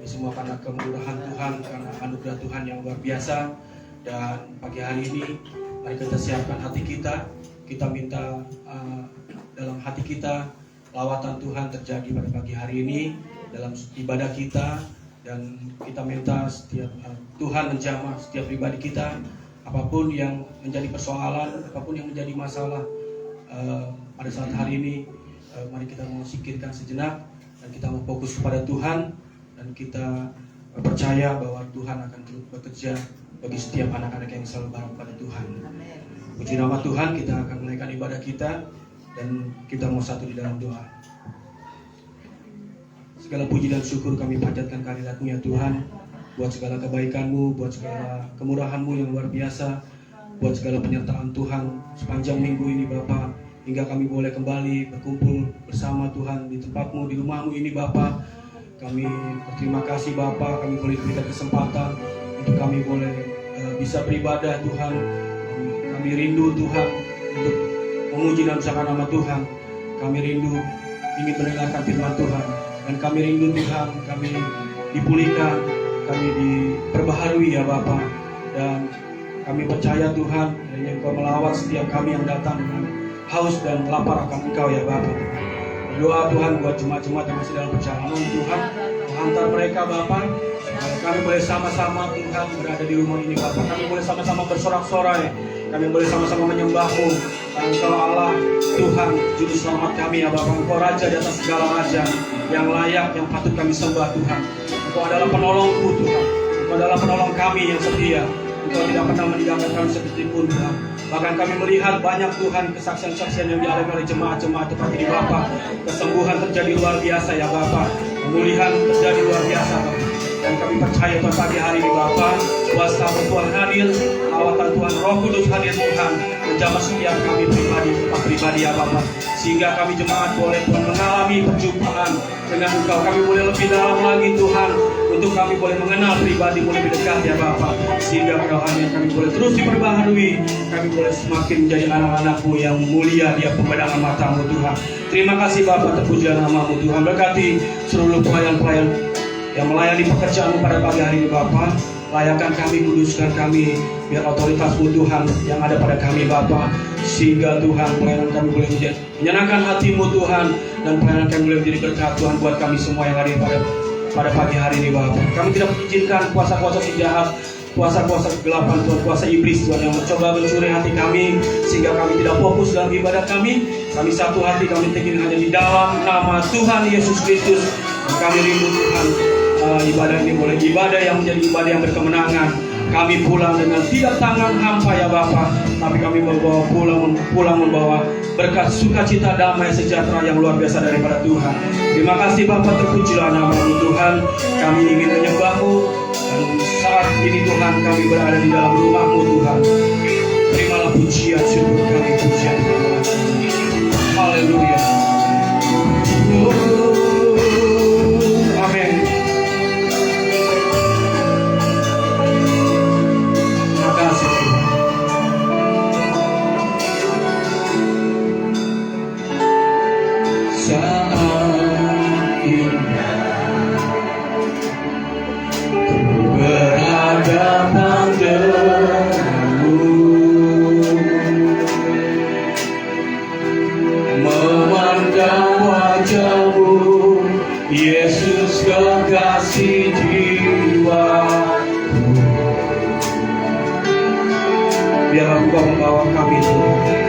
Ini semua karena kemurahan Tuhan, karena anugerah Tuhan yang luar biasa. Dan pagi hari ini mari kita siapkan hati kita. Kita minta dalam hati kita lawatan Tuhan terjadi pada pagi hari ini dalam ibadah kita. Dan kita minta setiap Tuhan menjamah setiap pribadi kita. Apapun yang menjadi persoalan, apapun yang menjadi masalah pada saat hari ini, mari kita mau singkirkan sejenak dan kita mau fokus kepada Tuhan, dan kita percaya bahwa Tuhan akan terus bekerja bagi setiap anak-anak yang selalu berharap pada Tuhan. Puji nama Tuhan, kita akan menaikkan ibadah kita dan kita mau satu di dalam doa. Segala puji dan syukur kami panjatkan kehadirat-Mu ya Tuhan, buat segala kebaikan-Mu, buat segala kemurahan-Mu yang luar biasa, buat segala penyertaan Tuhan sepanjang minggu ini Bapa, hingga kami boleh kembali berkumpul bersama Tuhan di tempat-Mu, di rumah-Mu ini Bapa. Kami berterima kasih Bapa, kami boleh diberikan kesempatan untuk kami boleh bisa beribadah Tuhan. Kami rindu Tuhan untuk memuji dan besarkan nama Tuhan. Kami rindu ingin mendengarkan firman Tuhan, dan kami rindu Tuhan, kami dipulihkan, kami diperbaharui ya Bapa. Dan kami percaya Tuhan, yang Engkau melawat setiap kami yang datang dengan haus dan lapar akan Engkau ya Bapa. Doa Tuhan buat jemaat-jemaat yang masih dalam perjalanan Tuhan, menghantar mereka Bapa. Kami boleh sama-sama Tuhan berada di rumah ini Bapa. Kami boleh sama-sama bersorak-sorai, kami boleh sama-sama menyembah-Mu. Engkau Allah Tuhan, Juru Selamat kami ya Bapa. Engkau Raja di atas segala raja, yang layak, yang patut kami sembah Tuhan. Engkau adalah penolongku Tuhan. Engkau adalah penolong kami yang setia. Engkau tidak pernah meninggalkan kami sedikit pun Tuhan. Bahkan kami melihat banyak Tuhan kesaksian-kesaksian yang dialami oleh jemaat-jemaat tempat ini Bapa. Kesembuhan terjadi luar biasa ya Bapa. Pemulihan terjadi luar biasa Bapa. Dan kami percaya pada pagi hari ini Bapa, kuasa Tuhan hadir, lawatan Tuhan Roh Kudus hadir Tuhan, menjamah setiap kami pribadi ya Bapa. Sehingga kami jemaat boleh mengalami perjumpaan dengan Engkau. Kami boleh lebih dalam lagi Tuhan, untuk kami boleh mengenal pribadi-Mu lebih dekat ya Bapa. Sehingga kami boleh terus diperbaharui, kami boleh semakin menjadi anak-anak-Mu yang mulia di pandangan mata-Mu Tuhan. Terima kasih Bapa, terpujilah nama-Mu Tuhan. Berkati seluruh pelayan-pelayan yang melayani pekerjaan-Mu pada pagi hari ini Bapa. Layakan kami, kuduskan kami, biar otoritas-Mu Tuhan yang ada pada kami Bapa. Sehingga Tuhan pelayanan kami boleh menjadi menyenangkan hati-Mu Tuhan, dan pelayanan kami boleh menjadi berkat Tuhan buat kami semua yang hadir pada pagi hari ini Bapa. Kami tidak mengizinkan kuasa-kuasa si jahat, kuasa-kuasa kegelapan Tuhan, kuasa iblis Tuhan yang mencoba mencuri hati kami, sehingga kami tidak fokus dalam ibadah kami. Kami satu hati, kami teguh hanya di dalam nama Tuhan Yesus Kristus. Dan kami rindu Tuhan, ibadah ini boleh ibadah yang menjadi ibadah yang berkemenangan. Kami pulang dengan tidak tangan hampa ya Bapa, tapi kami pulang membawa berkat sukacita, damai, sejahtera yang luar biasa daripada Tuhan. Terima kasih Bapa, terpujilah nama-Mu Tuhan. Kami ingin menyembah-Mu, dan saat ini Tuhan kami berada di dalam rumah-Mu Tuhan. Terimalah pujian syukur kami, pujian kami. Haleluya. Amin. Terima kasih Tuhan. Saat ini ku berhadapan denganmu, memandang wajah-Mu, Yesus kekasih jiwaku. Biarlah Engkau membawa kami Tuhan.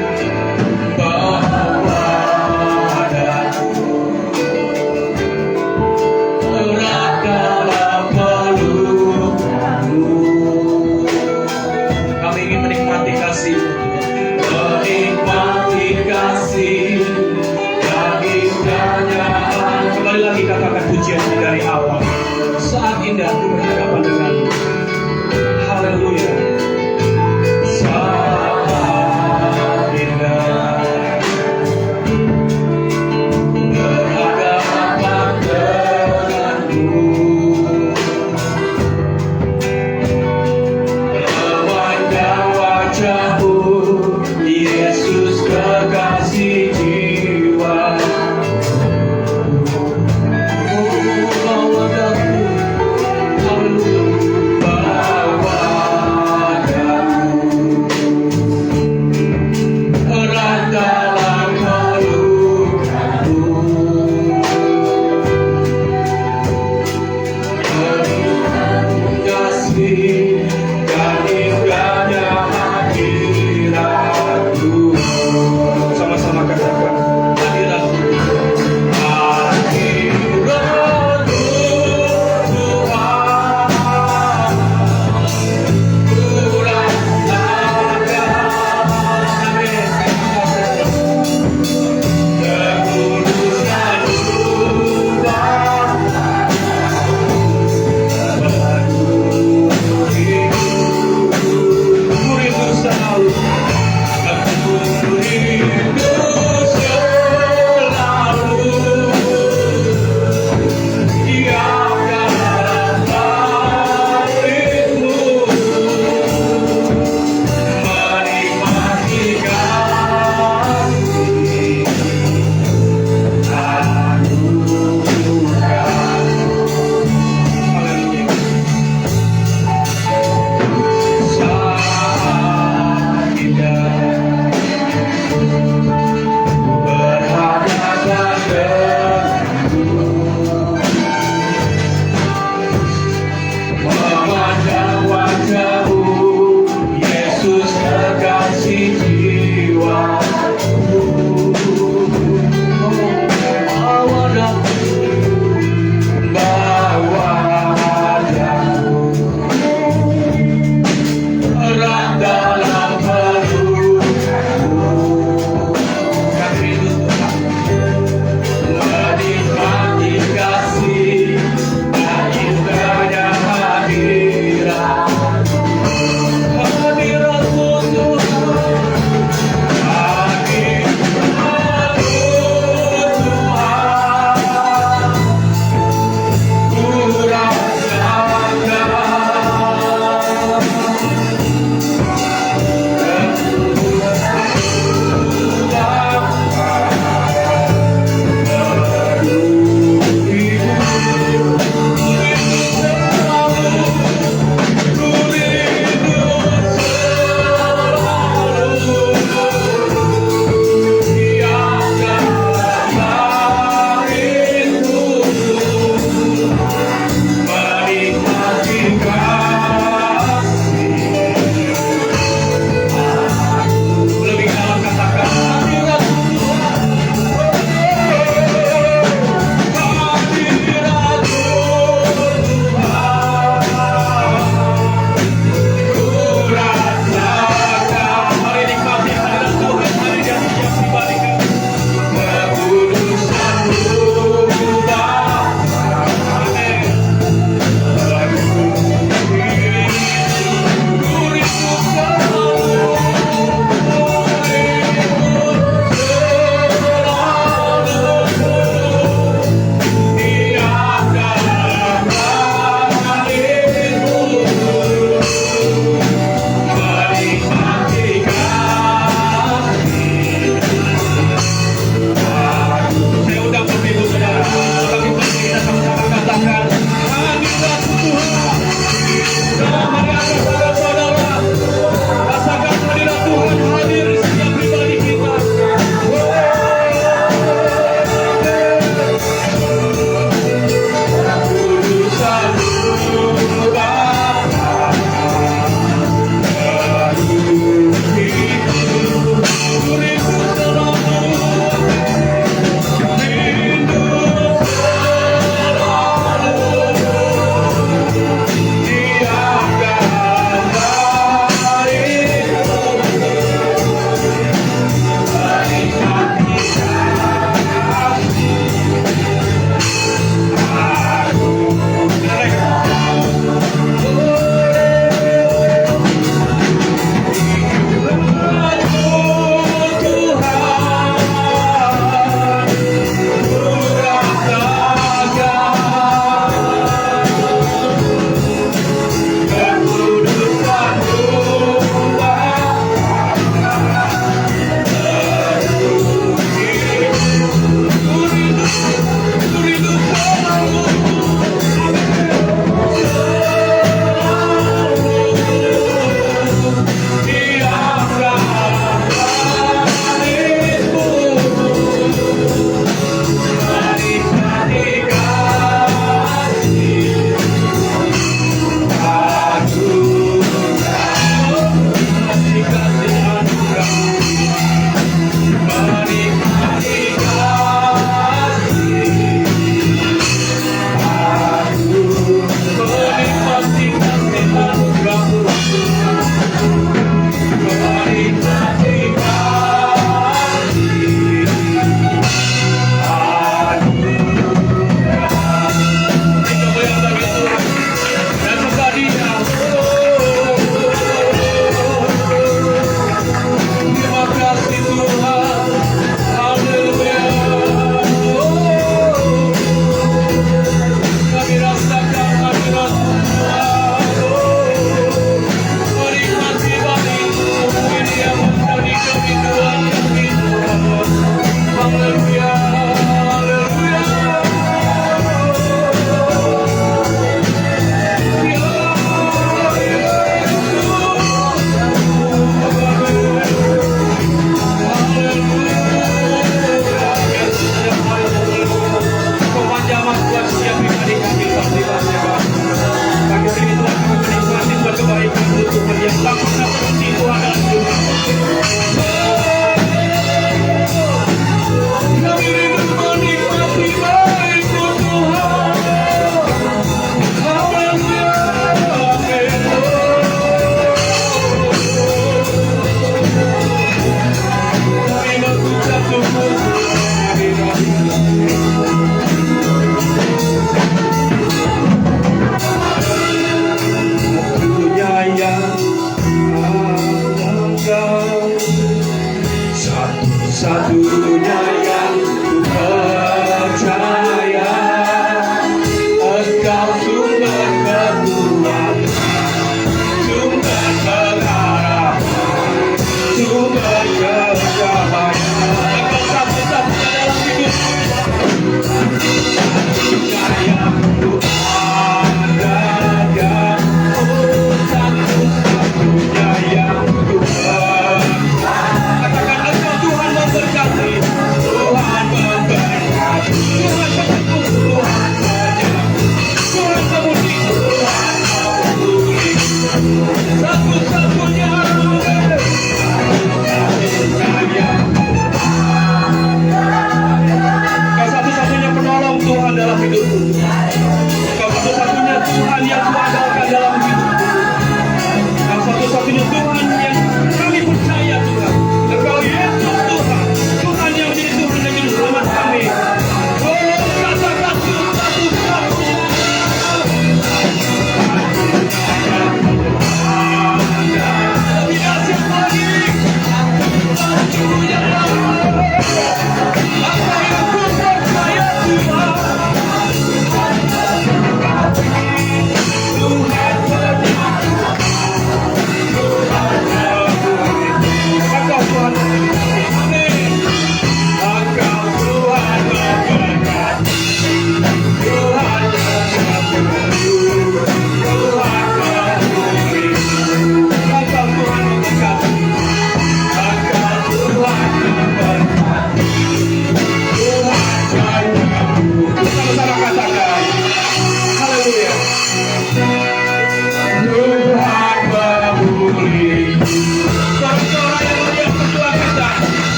Kembali lagi katakan pujian dari awal. Saat indah aku berhadapan dengan-Mu. Haleluya. Saat indah berhadapan dengan-Mu, memandang wajah-Mu, Yesus kekasih jiwa.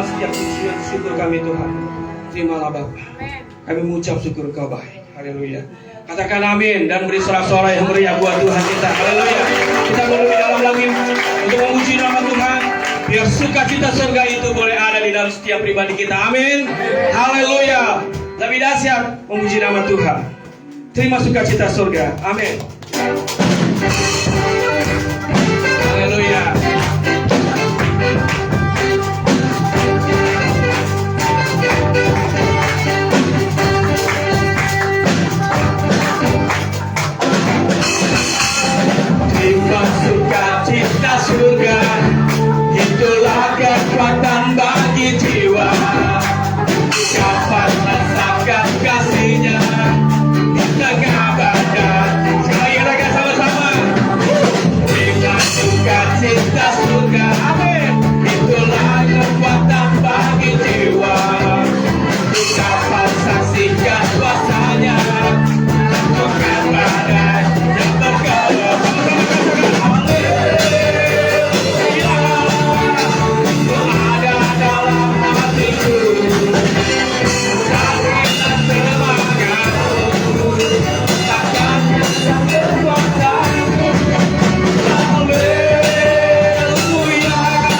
terimalah setiap pujian syukur kami Tuhan. Terimalah Bapa. Kami mengucap syukur Engkau baik. Haleluya. Katakan amin dan beri sorak-sorai yang meriah buat Tuhan kita. Haleluya. Kita mau lebih dalam lagi untuk memuji nama Tuhan. Biar sukacita surga itu boleh ada di dalam setiap pribadi kita. Amin. Haleluya. Lebih dahsyat memuji nama Tuhan. Terima sukacita surga. Amin. Haleluya. Terima sukacita surga, itulah kekuatan bagi jiwa. Kapan rasakan kasihnya di tengah badan. Sekali lagi sama-sama. Terima sukacita surga, amin. Itulah kekuatan bagi jiwa. Kapan saksikan kuasanya, bukan badai yang bergerak. Haleluya.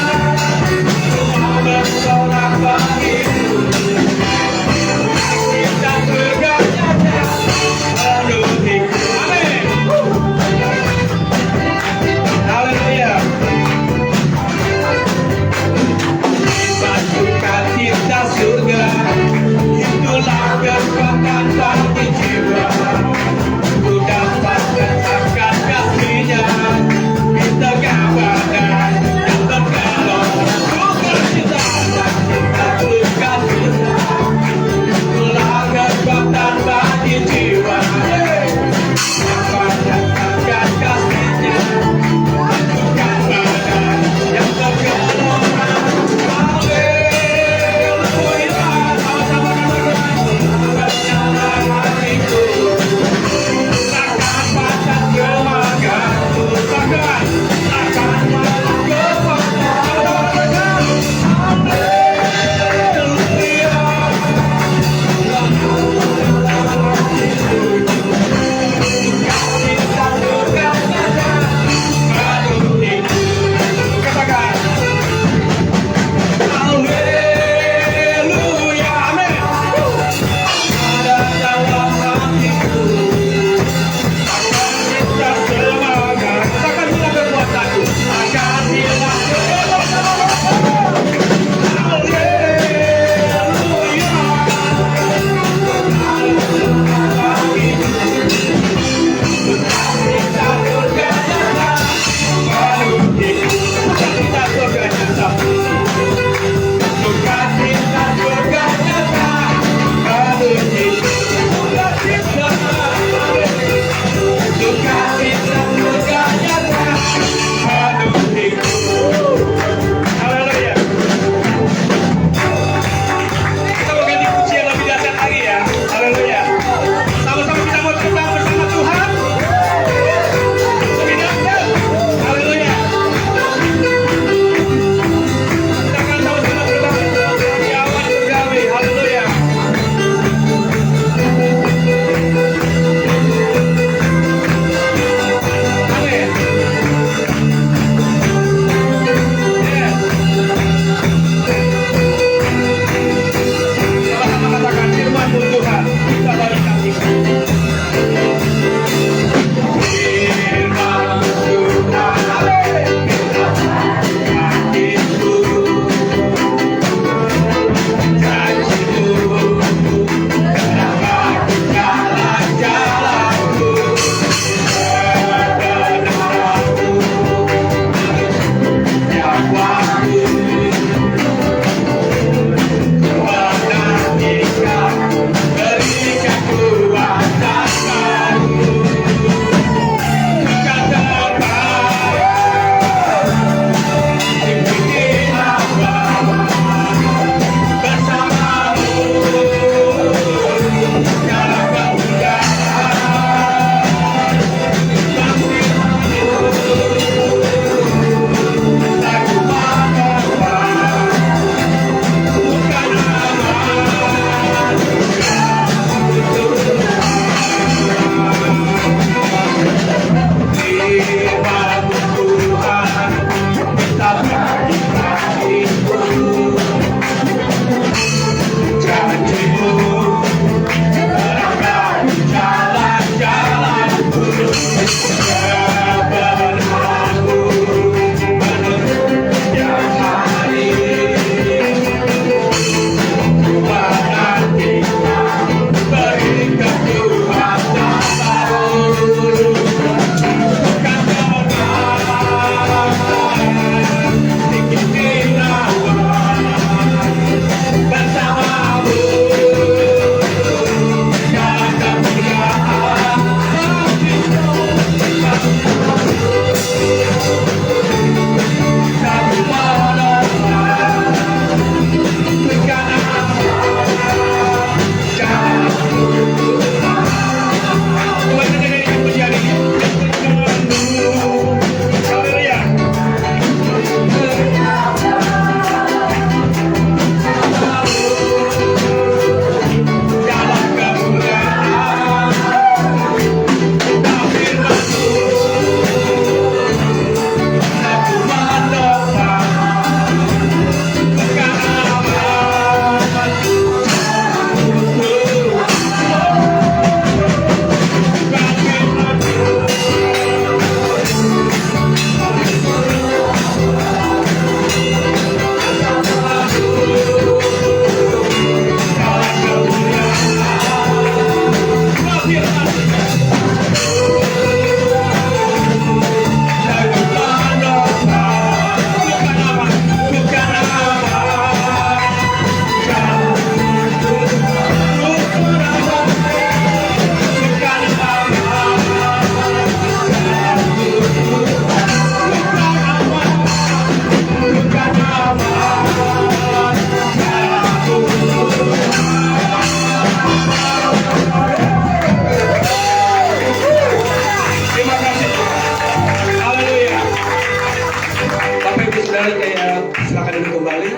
saudara kayak silakan duduk kembali.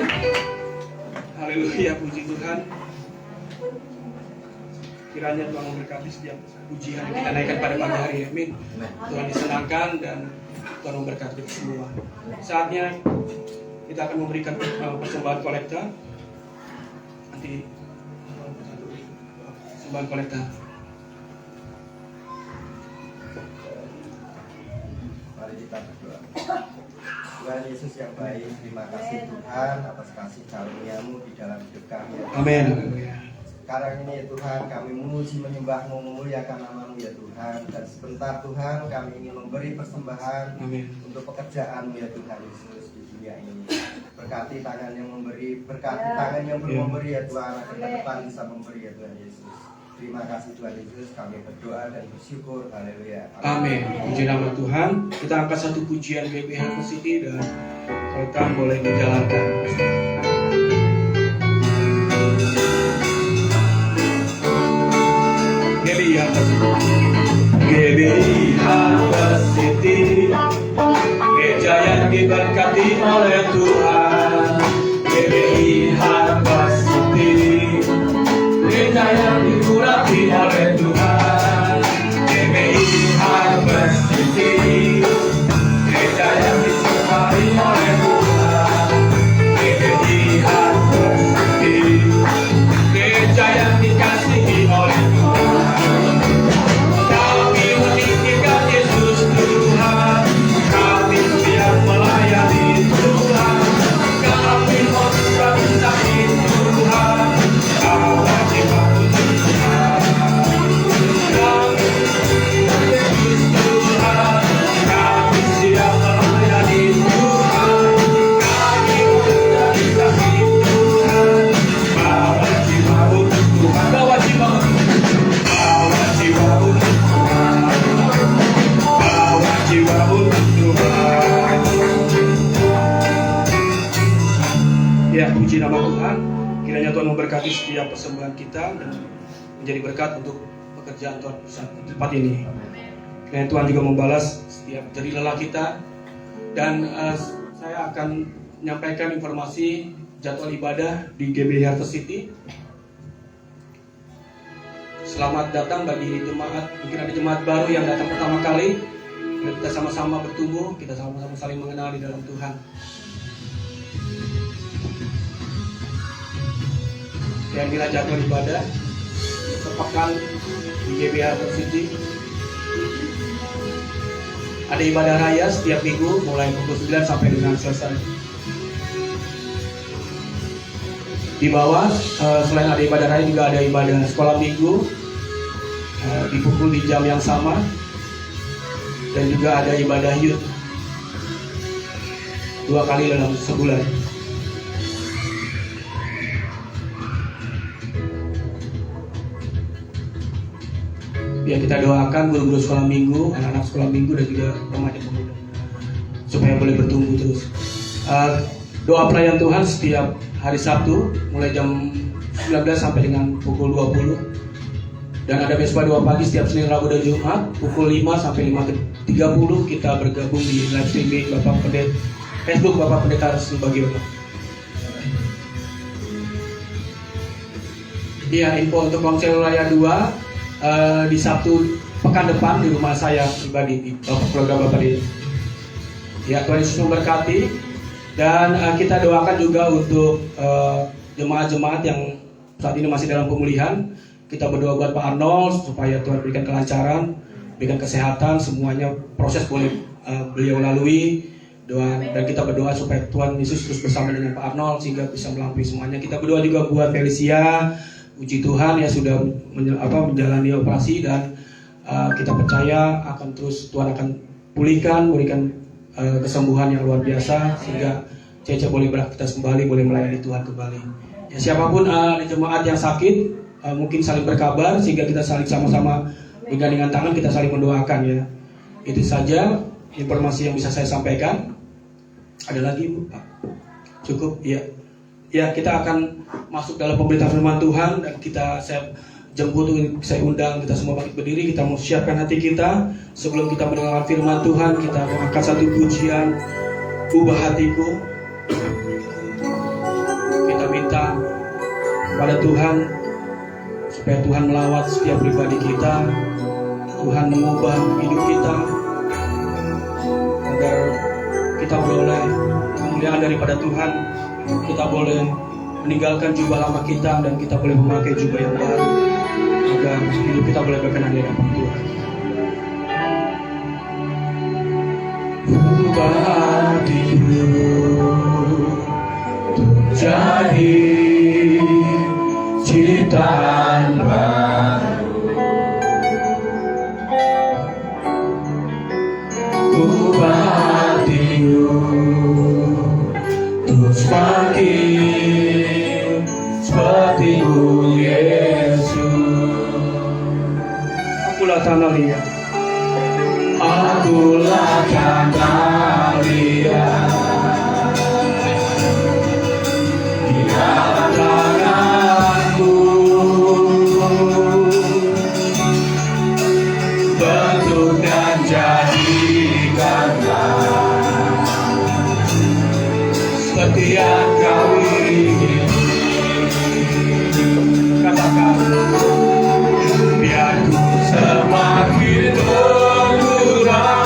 Haleluya, puji Tuhan. Kiranya Tuhan memberkati setiap pujian yang kita naikkan pada pagi hari. Amin. Tuhan disenangkan dan Tuhan memberkati kita semua. Saatnya kita akan memberikan persembahan kolekta. Nanti persembahan kolekta. Mari kita berdoa. Tuhan Yesus yang baik, terima kasih Tuhan atas kasih karunia-Mu di dalam hidup kami. Amin. Sekarang ini ya Tuhan, kami memuji menyembah-Mu, memuliakan nama-Mu ya Tuhan. Dan sebentar Tuhan, kami ingin memberi persembahan untuk pekerjaan-Mu ya Tuhan Yesus di dunia ini. Berkati tangan yang memberi, berkati tangan yang belum memberi ya Tuhan, agar ke depan bisa memberi ya Tuhan Yesus. Terima kasih Tuhan Yesus, kami berdoa dan bersyukur. Haleluya. Amin. Puji nama Tuhan. Kita angkat satu pujian GBH City dan kita boleh dijalankan. GBH City, gereja yang diberkati oleh Tuhan. GBH City, gereja yang diurapi oleh Tuhan. GBI Harvest City, gereja yang disukai oleh Tuhan. GBI Harvest City, gereja yang dikasihi oleh Tuhan. Kami meninggikan Yesus Tuhan, kami siap melayani Tuhan. Kami mau mencintai Tuhan, bawa jiwa untuk Tuhan. Kami Yesus Tuhan, kami siap melayani Tuhan. Kami mau mencintai Tuhan, bawa jiwa untuk Tuhan. Bawa jiwa untuk Tuhan, bawa jiwa untuk Tuhan. Ya, puji nama Tuhan. Kiranya Tuhan memberkati setiap persembahan kita dan menjadi berkat untuk pekerjaan Tuhan di tempat ini. Kiranya Tuhan juga membalas setiap jerih lelah kita. Dan saya akan menyampaikan informasi jadwal ibadah di GBI Harvest City. Selamat datang bagi jemaat, mungkin ada jemaat baru yang datang pertama kali. Kita sama-sama bertumbuh, kita sama-sama saling mengenal di dalam Tuhan. Dan inilah jadwal ibadah sepekan di GBI Harvest City. Ada ibadah raya setiap minggu mulai pukul 9 sampai dengan selesai. Di bawah selain ada ibadah raya juga ada ibadah sekolah minggu dipukul di jam yang sama, dan juga ada ibadah youth 2 kali dalam sebulan. Ya, kita doakan guru-guru sekolah minggu, anak-anak sekolah minggu dan juga remaja pemuda supaya boleh bertumbuh terus. Doa pelayan Tuhan setiap hari Sabtu mulai jam 19 sampai dengan pukul 20. Dan ada mesbah doa pagi setiap Senin, Rabu dan Jumat pukul 5 sampai 5.30. Kita bergabung di live streaming Facebook Bapak Pendeta Restu Bagiono. Iya, info untuk konser Raya 2 di Sabtu pekan depan di rumah saya pribadi di keluarga Bapak ini. Ya, Tuhan Yesus memberkati. Dan kita doakan juga untuk jemaat-jemaat yang saat ini masih dalam pemulihan. Kita berdoa buat Pak Arnold supaya Tuhan berikan kelancaran, berikan kesehatan, semuanya proses boleh beliau lalui. Dan kita berdoa supaya Tuhan Yesus terus bersama dengan Pak Arnold sehingga bisa melampaui semuanya. Kita berdoa juga buat Felicia, puji Tuhan ya sudah menjalani operasi, dan kita percaya akan terus Tuhan akan pulihkan, berikan kesembuhan yang luar biasa sehingga Cece boleh beraktivitas kembali, boleh melayani Tuhan kembali. Ya, siapapun jemaat yang sakit, mungkin saling berkabar sehingga kita saling sama-sama bergandengan tangan, kita saling mendoakan ya. Itu saja informasi yang bisa saya sampaikan. Ada lagi Bu? Cukup ya. Ya, kita akan masuk dalam pemberitaan firman Tuhan, dan saya undang kita semua bangkit berdiri. Kita mau siapkan hati kita sebelum kita mendengarkan firman Tuhan. Kita mau angkat satu pujian ubah hatiku. Kita minta pada Tuhan supaya Tuhan melawat setiap pribadi kita, Tuhan mengubah hidup kita, agar kita boleh kemuliaan daripada Tuhan. Kita boleh meninggalkan jubah lama kita dan kita boleh memakai jubah yang baru, agar hidup kita boleh berkenan di hadapan Tuhan. Ubah hatiku jadi ciptaan baru, ubah hatiku untuk semakin seperti-Mu Yesus. Akulah tanah liat, akulah tanah liat, di dalam tanganmu bentuk dan jadikanlah seperti yang Kau ingin. Katakan, biar ku semakin berkurang,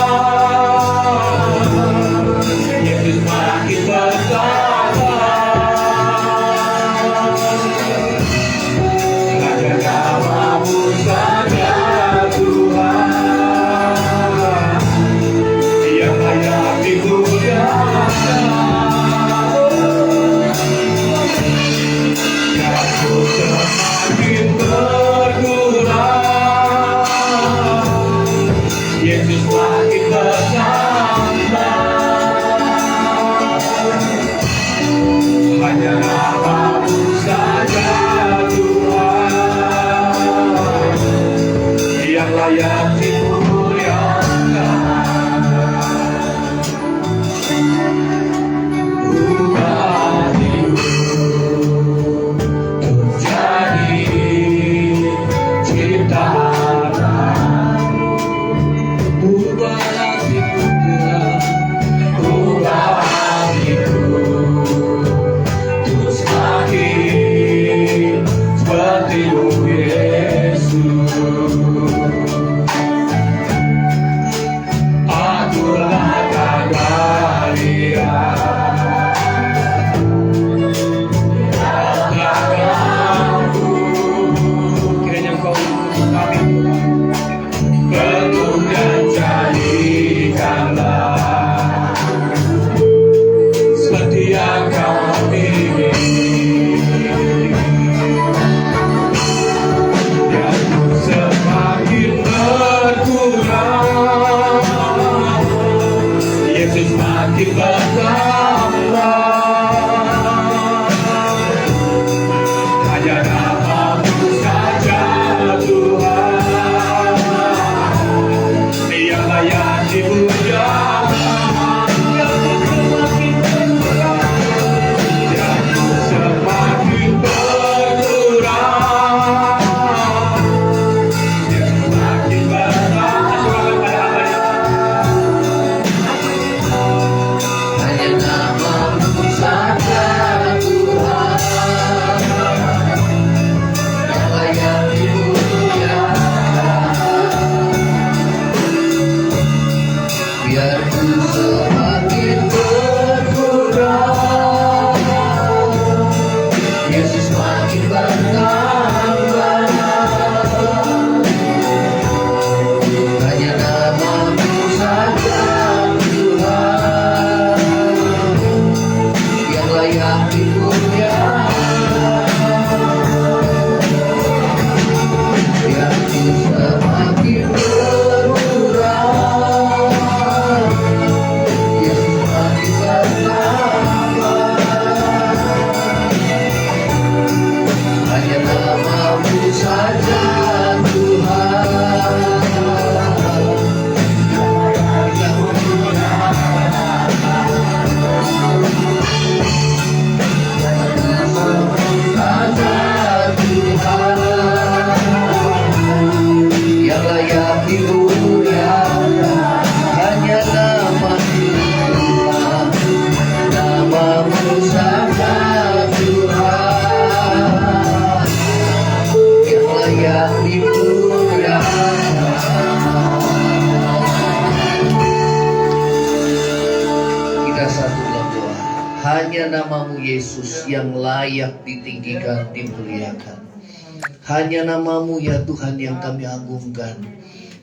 Yesus makin bertambah. Hanya nama-Mu saja Tuhan yang layak dimuliakan. Biar ku semakin berkurang, Yesus makin bertambah. Hanya nama-Mu saja Tuhan yang layak dimuliakan. Ubah hatiku untuk jadi ciptaan baru. Ubah hatiku Tuhan, ubah hatiku untuk semakin seperti-Mu Yesus. Akulah tanah liat, dalam tangan-Mu kiranya Engkau menuntut kami Tuhan, bentuk dan jadikanlah seperti yang Kau ingin. Biar ku semakin berkurang, Yesus makin bertambah. Hanya nama-Mu saja Tuhan yang layak dimuliakan. Biar ku semakin berkurang, Yesus makin bertambah. Hanya nama-Mu saja Tuhan yang layak dimuliakan. Biar ku semakin berkurang, Yesus makin bertambah. Hanya nama-Mu saja Tuhan yang layak dimuliakan. Biar ku semakin berkurang, Yesus makin bertambah. Hanya nama-Mu saja Tuhan yang layak dimuliakan. Hanya namamu Yesus yang layak ditinggikan, dimuliakan. Hanya namamu ya Tuhan yang kami agungkan.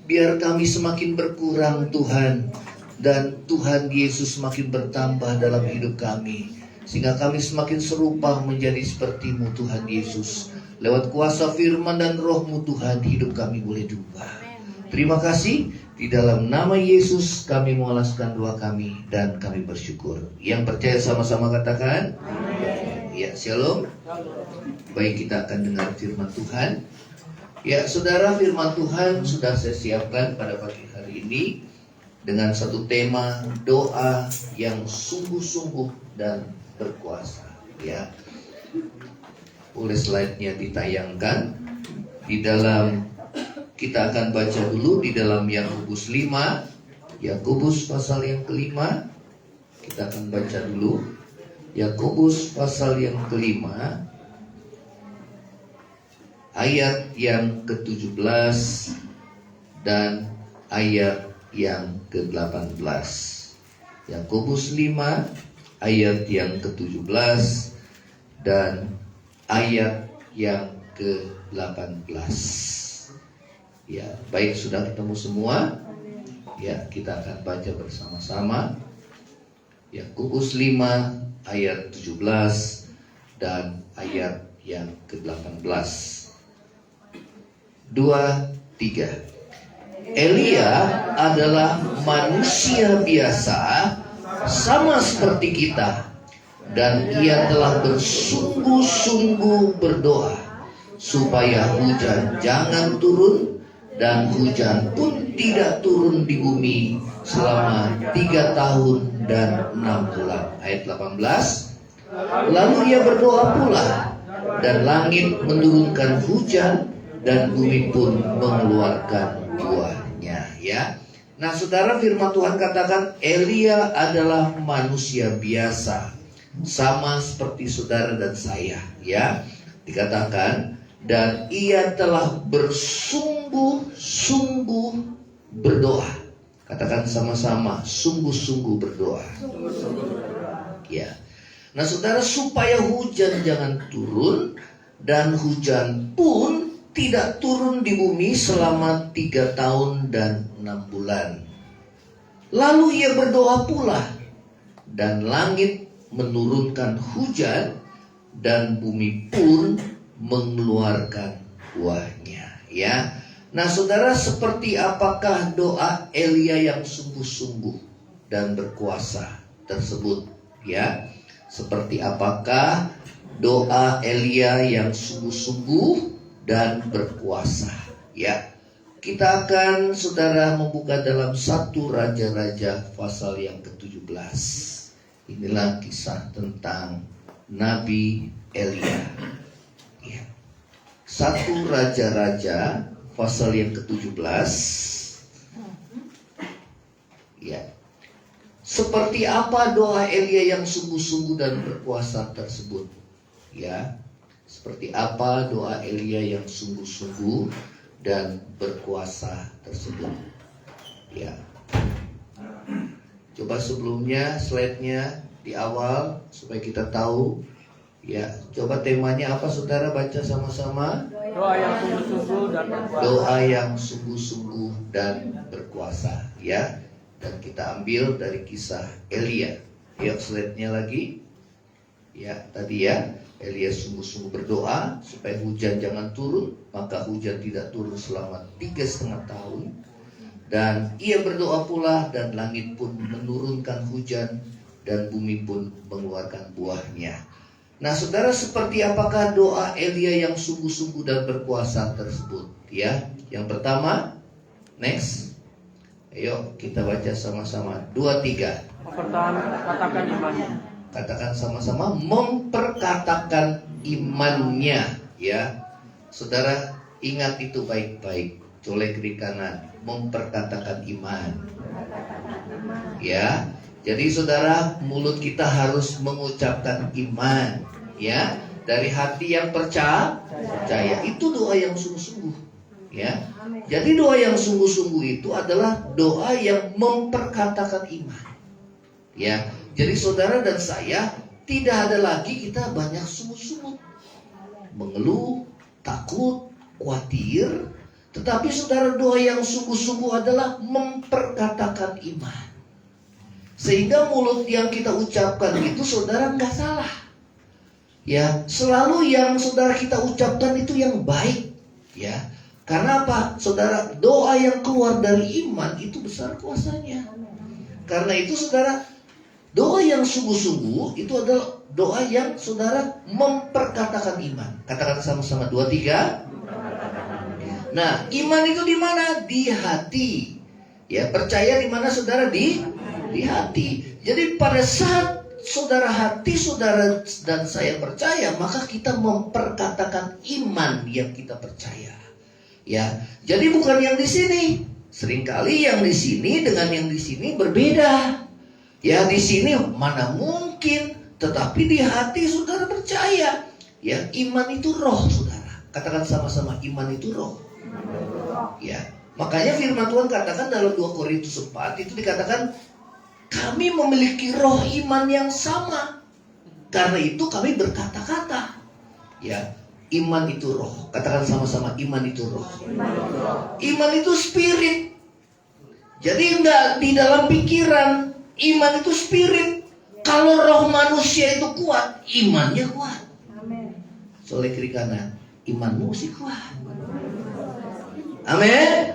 Biar kami semakin berkurang Tuhan, dan Tuhan Yesus semakin bertambah dalam hidup kami, sehingga kami semakin serupa menjadi seperti-Mu Tuhan Yesus. Lewat kuasa firman dan roh-Mu Tuhan, hidup kami boleh diubah. Terima kasih. Di dalam nama Yesus kami mengalaskan doa kami dan kami bersyukur. Yang percaya sama-sama katakan amin. Ya, shalom. Baik, kita akan dengar firman Tuhan. Ya, saudara, firman Tuhan sudah saya siapkan pada pagi hari ini dengan satu tema doa yang sungguh-sungguh dan berkuasa. Ya, boleh slide-nya ditayangkan. Di dalam, kita akan baca dulu di dalam Yakobus 5, Yakobus pasal yang kelima. Kita akan baca dulu Yakobus pasal yang kelima, ayat yang ke-17 dan ayat yang ke-18. Yakobus 5 ayat yang ke-17 dan ayat yang ke-18. Ya, baik, sudah ketemu semua? Ya, kita akan baca bersama-sama. Yakobus 5 ayat 17 dan ayat yang ke-18. 2, 3. Elia adalah manusia biasa sama seperti kita, dan ia telah bersungguh-sungguh berdoa supaya hujan jangan turun, dan hujan pun tidak turun di bumi selama 3 tahun dan 6 bulan. Ayat 18. Lalu ia berdoa pula, dan langit menurunkan hujan, dan bumi pun mengeluarkan buahnya. Ya. Nah, saudara, firman Tuhan katakan Elia adalah manusia biasa, sama seperti saudara dan saya. Ya, dikatakan, dan ia telah bersungguh-sungguh berdoa. Katakan sama-sama, sungguh-sungguh berdoa. Ya. Nah, saudara, supaya hujan jangan turun, dan hujan pun tidak turun di bumi selama 3 tahun dan 6 bulan. Lalu ia berdoa pula, dan langit menurunkan hujan, dan bumi pun mengeluarkan buahnya. Ya. Nah, saudara, seperti apakah doa Elia yang sungguh-sungguh dan berkuasa tersebut? Ya, seperti apakah doa Elia yang sungguh-sungguh dan berkuasa? Ya, kita akan, saudara, membuka dalam 1 Raja-Raja pasal yang ke-17. Inilah kisah tentang Nabi Elia. Ya. 1 Raja-Raja pasal yang ke-17. Ya. Seperti apa doa Elia yang sungguh-sungguh dan berkuasa tersebut? Ya. Seperti apa doa Elia yang sungguh-sungguh dan berkuasa tersebut? Ya. Coba sebelumnya slide-nya di awal supaya kita tahu. Ya, coba temanya apa, saudara, baca sama-sama. Doa yang sungguh-sungguh dan berkuasa. Doa yang sungguh-sungguh dan berkuasa. Ya, dan kita ambil dari kisah Elia. Ya, slide-nya lagi. Ya, tadi ya, Elia sungguh-sungguh berdoa supaya hujan jangan turun, maka hujan tidak turun selama 3,5 tahun. Dan ia berdoa pula, dan langit pun menurunkan hujan, dan bumi pun mengeluarkan buahnya. Nah, saudara, seperti apakah doa Elia yang sungguh-sungguh dan berkuasa tersebut? Ya, yang pertama, next. Ayo kita baca sama-sama. 2, 3. Memperkatakan imannya. Katakan sama-sama, memperkatakan imannya. Ya, saudara, ingat itu baik-baik. Colek kiri kanan, memperkatakan iman. Ya, jadi saudara, mulut kita harus mengucapkan iman. Ya, dari hati yang percaya. Itu doa yang sungguh-sungguh. Ya, jadi doa yang sungguh-sungguh itu adalah doa yang memperkatakan iman. Ya, jadi saudara dan saya tidak ada lagi kita banyak sungut-sungut, mengeluh, takut, khawatir. Tetapi saudara, doa yang sungguh-sungguh adalah memperkatakan iman. Sehingga mulut yang kita ucapkan itu saudara nggak salah. Ya, selalu yang saudara kita ucapkan itu yang baik. Ya, karena apa? Saudara, doa yang keluar dari iman itu besar kuasanya. Karena itu saudara, doa yang sungguh-sungguh itu adalah doa yang saudara memperkatakan iman. Katakan sama-sama 2, 3. Nah, iman itu di mana? Di hati. Ya, percaya di mana saudara? Di hati. Jadi pada saat saudara, hati saudara dan saya percaya, maka kita memperkatakan iman yang kita percaya. Ya, jadi bukan yang di sini. Seringkali yang di sini dengan yang di sini berbeda. Ya, di sini mana mungkin, tetapi di hati saudara percaya. Ya, iman itu roh saudara. Katakan sama-sama, iman itu roh. Ya, makanya firman Tuhan katakan dalam 2 Korintus 4 itu dikatakan kami memiliki roh iman yang sama. Karena itu kami berkata-kata. Ya, iman itu roh. Katakan sama-sama, iman itu roh. Iman itu spirit. Jadi enggak di dalam pikiran. Iman itu spirit. Kalau roh manusia itu kuat, imannya kuat. Soleh kiri kanan, imanmu mesti kuat. Amin.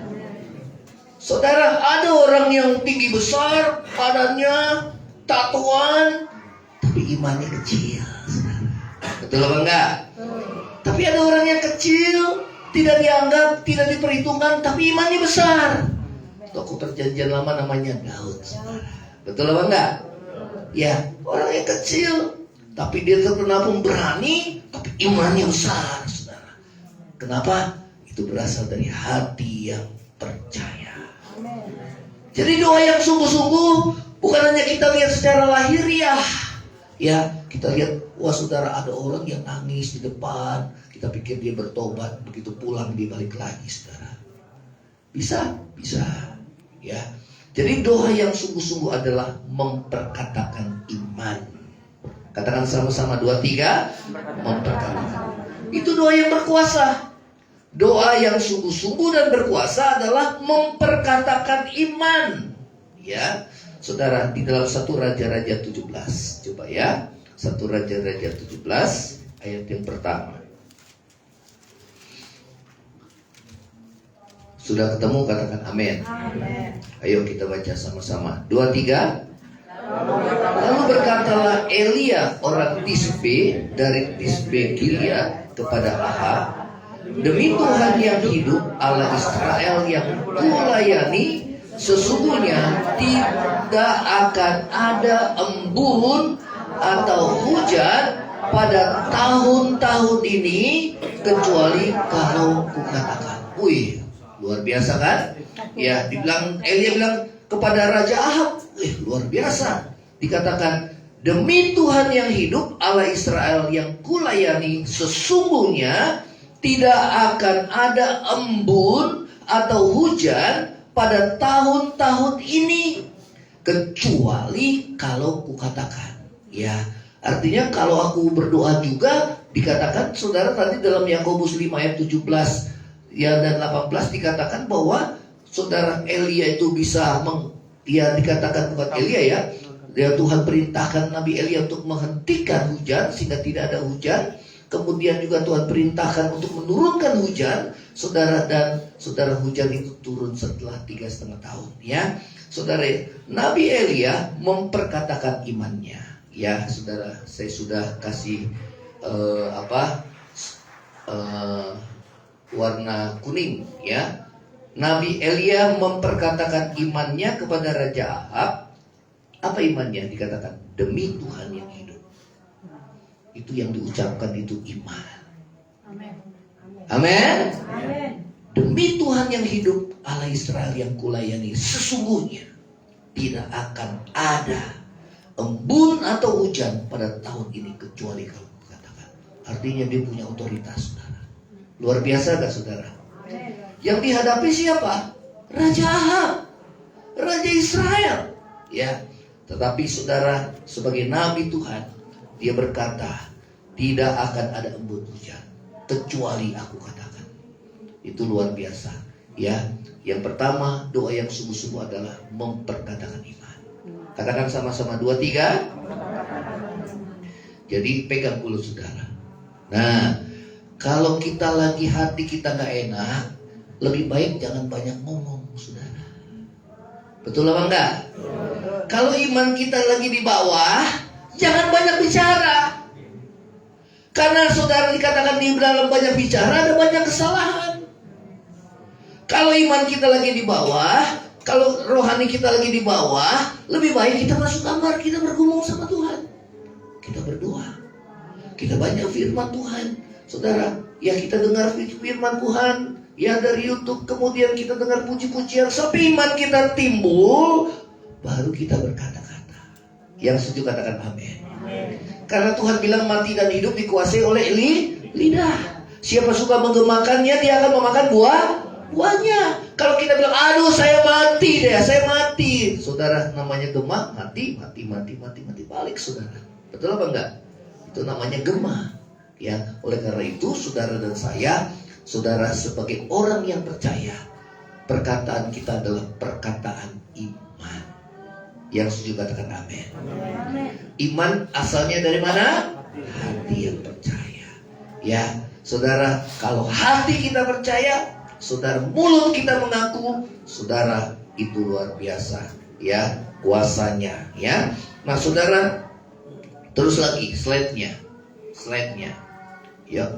Saudara, ada orang yang tinggi besar, badannya, tatoan, tapi imannya kecil. Betul apa enggak? Tapi ada orang yang kecil, tidak dianggap, tidak diperhitungkan, tapi imannya besar. Tokoh perjanjian lama namanya Daud. Betul apa enggak? Ya, orang yang kecil, tapi dia terkenal pemberani, tapi imannya besar, saudara. Kenapa? Itu berasal dari hati yang percaya. Jadi doa yang sungguh-sungguh bukan hanya kita lihat secara lahiriah. Ya, kita lihat, wah saudara, ada orang yang nangis di depan, kita pikir dia bertobat, begitu pulang dia balik lagi, saudara. Bisa. Ya. Jadi doa yang sungguh-sungguh adalah memperkatakan iman. Katakan sama-sama 2, 3, memperkatakan. Itu doa yang berkuasa. Doa yang sungguh-sungguh dan berkuasa adalah memperkatakan iman. Ya, saudara, di dalam 1 Raja-Raja 17. Coba ya, 1 Raja-Raja 17 ayat yang pertama. Sudah ketemu? Katakan amin. Ayo kita baca sama-sama. 2, 3. Lalu berkatalah Elia orang Tisbe dari Tisbe Gilead kepada Ahab, demi Tuhan yang hidup, Allah Israel yang kulayani, sesungguhnya tidak akan ada embun atau hujan pada tahun-tahun ini kecuali kalau kukatakan. Wih, luar biasa kan? Ya, Elia bilang kepada Raja Ahab, luar biasa. Dikatakan, demi Tuhan yang hidup, Allah Israel yang kulayani, sesungguhnya tidak akan ada embun atau hujan pada tahun-tahun ini kecuali kalau kukatakan. Ya, artinya kalau aku berdoa juga, dikatakan saudara tadi dalam Yakobus 5 ayat 17 ya dan 18 dikatakan bahwa saudara Elia itu bisa dikatakan bukan Elia ya, Tuhan perintahkan Nabi Elia untuk menghentikan hujan sehingga tidak ada hujan. Kemudian juga Tuhan perintahkan untuk menurunkan hujan, saudara, dan saudara, hujan itu turun setelah 3,5 tahun. Ya, saudara, Nabi Elia memperkatakan imannya. Ya, saudara, saya sudah kasih warna kuning. Ya, Nabi Elia memperkatakan imannya kepada Raja Ahab. Apa imannya? Dikatakan demi Tuhan yang hidup. Itu yang diucapkan itu iman. Amin. Demi Tuhan yang hidup, Allah Israel yang kulayani, sesungguhnya tidak akan ada embun atau hujan pada tahun ini kecuali kalau kukatakan. Artinya dia punya otoritas, saudara. Luar biasa gak, saudara? Yang dihadapi siapa? Raja Ahab, Raja Israel. Ya, tetapi saudara, sebagai Nabi Tuhan, Dia berkata, tidak akan ada embun hujan kecuali aku katakan. Itu luar biasa. Ya, yang pertama doa yang sungguh-sungguh adalah memperkatakan iman. Katakan sama-sama 2, 3. Jadi pegang mulut saudara. Nah, kalau kita lagi hati kita gak enak, lebih baik jangan banyak ngomong, saudara. Betul apa enggak? Kalau iman kita lagi di bawah, jangan banyak bicara. Karena saudara dikatakan di dalam banyak bicara ada banyak kesalahan. Kalau iman kita lagi di bawah, kalau rohani kita lagi di bawah, lebih baik kita masuk kamar, kita bergumul sama Tuhan. Kita berdoa. Kita banyak firman Tuhan. Saudara, ya kita dengar firman Tuhan, ya dari YouTube, kemudian kita dengar puji-pujian, sampai iman kita timbul, baru kita berkata-kata. Yang setuju katakan amin. Karena Tuhan bilang mati dan hidup dikuasai oleh lidah. Siapa suka menggemakannya, dia akan memakan buahnya. Kalau kita bilang, aduh saya mati deh, saya mati. Saudara, namanya gemak, mati balik saudara. Betul apa enggak? Itu namanya gema. Ya, oleh karena itu saudara dan saya, saudara sebagai orang yang percaya, perkataan kita adalah perkataan iman. Yang setuju katakan amin. Iman asalnya dari mana? Hati yang percaya. Ya, saudara, kalau hati kita percaya, saudara, mulut kita mengaku, saudara, itu luar biasa. Ya, kuasanya. Ya, nah saudara, terus lagi slide-nya. Ya,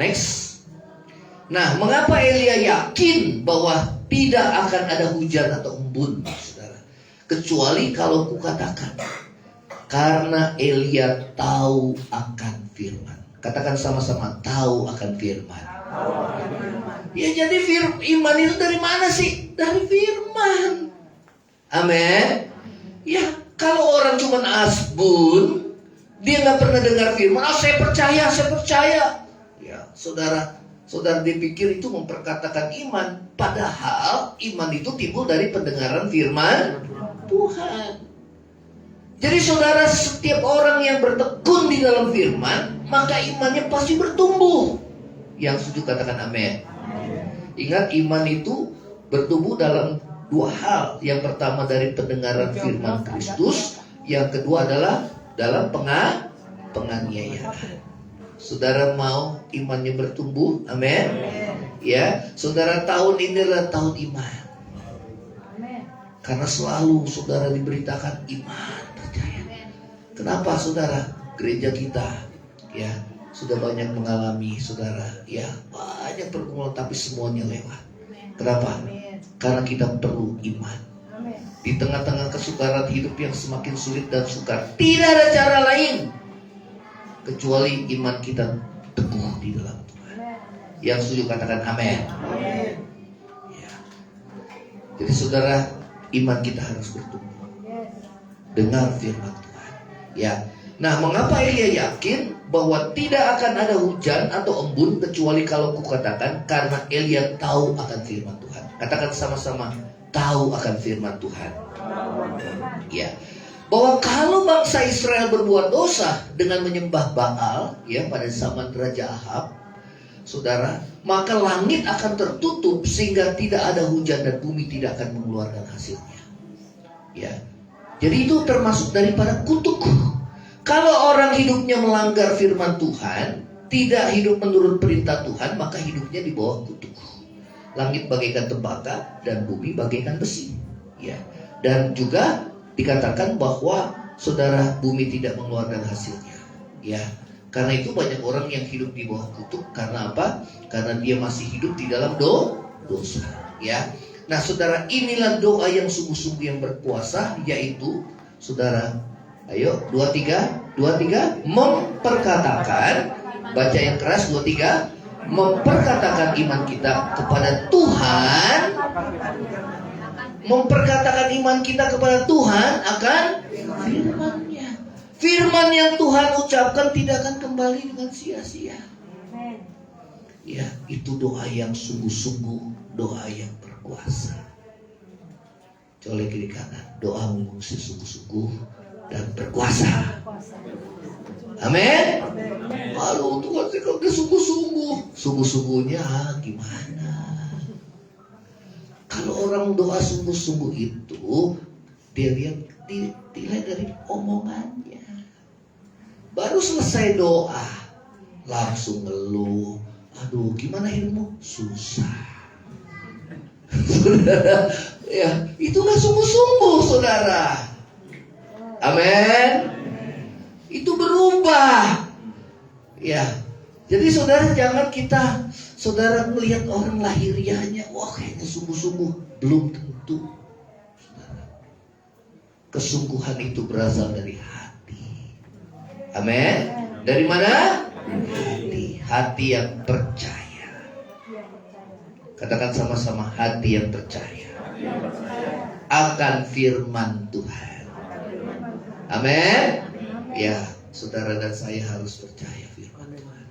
next. Nah, mengapa Elia yakin bahwa tidak akan ada hujan atau embun, saudara? Kecuali kalau kukatakan, karena Elia tahu akan firman. Katakan sama-sama, tahu akan firman. Ya, jadi iman itu dari mana sih? Dari firman. Amin. Ya, kalau orang cuma asbun, dia nggak pernah dengar firman. Saya percaya. Ya, saudara dipikir itu memperkatakan iman. Padahal iman itu timbul dari pendengaran firman Tuhan. Jadi saudara, setiap orang yang bertekun di dalam firman, maka imannya pasti bertumbuh. Yang setuju katakan amin. Ingat, iman itu bertumbuh dalam 2 hal. Yang pertama dari pendengaran firman Kristus, yang kedua adalah dalam penganiayaan. Saudara mau imannya bertumbuh? Amin. Ya, saudara, tahun ini adalah tahun iman. Karena selalu saudara diberitakan iman, percaya. Kenapa saudara? Gereja kita ya sudah banyak mengalami, saudara, ya banyak pergumulan, tapi semuanya lewat. Kenapa? Karena kita perlu iman. Di tengah-tengah kesukaran hidup yang semakin sulit dan sukar, tidak ada cara lain kecuali iman kita teguh di dalam Tuhan. Yang setuju katakan amin. Ya. Jadi saudara, iman kita harus bertumbuh. Dengar firman Tuhan. Ya. Nah, mengapa Elia yakin bahwa tidak akan ada hujan atau embun kecuali kalau kukatakan, karena Elia tahu akan firman Tuhan. Katakan sama-sama, tahu akan firman Tuhan. Ya. Bahwa kalau bangsa Israel berbuat dosa dengan menyembah Baal, ya, pada zaman Raja Ahab, saudara, maka langit akan tertutup sehingga tidak ada hujan dan bumi tidak akan mengeluarkan hasilnya. Ya. Jadi itu termasuk daripada kutuk. Kalau orang hidupnya melanggar firman Tuhan, tidak hidup menurut perintah Tuhan, maka hidupnya di bawah kutuk. Langit bagaikan tembaga dan bumi bagaikan besi. Ya. Dan juga dikatakan bahwa saudara, bumi tidak mengeluarkan hasilnya. Ya. Karena itu banyak orang yang hidup di bawah kutuk. Karena apa? Karena dia masih hidup di dalam dosa. Ya. Nah saudara, inilah doa yang sungguh-sungguh yang berkuasa, yaitu saudara, ayo 2, 3 memperkatakan, baca yang keras, 2, 3 memperkatakan iman kita kepada Tuhan. Memperkatakan iman kita kepada Tuhan akan firman-Nya. Firman yang Tuhan ucapkan tidak akan kembali dengan sia-sia. Ya, itu doa yang sungguh-sungguh, doa yang berkuasa. Colek kiri kanan, doa mengungsi sungguh-sungguh dan berkuasa. Amin. Lalu Tuhan sih kalau udah sungguh-sungguhnya gimana? Kalau orang doa sungguh-sungguh itu dia lihat dilihat dari omongannya. Baru selesai doa langsung ngeluh. Aduh, gimana hidupmu? Susah. Saudara, ya itu nggak sungguh-sungguh, saudara. Amin. Itu berubah. Ya, jadi saudara jangan saudara melihat orang lahiriahnya, wah kayaknya sungguh-sungguh, belum tentu. Saudara, kesungguhan itu berasal dari hati. Amin. Dari mana? Hati yang percaya. Katakan sama-sama, hati yang percaya akan firman Tuhan. Amin. Ya, saudara dan saya harus percaya firman Tuhan.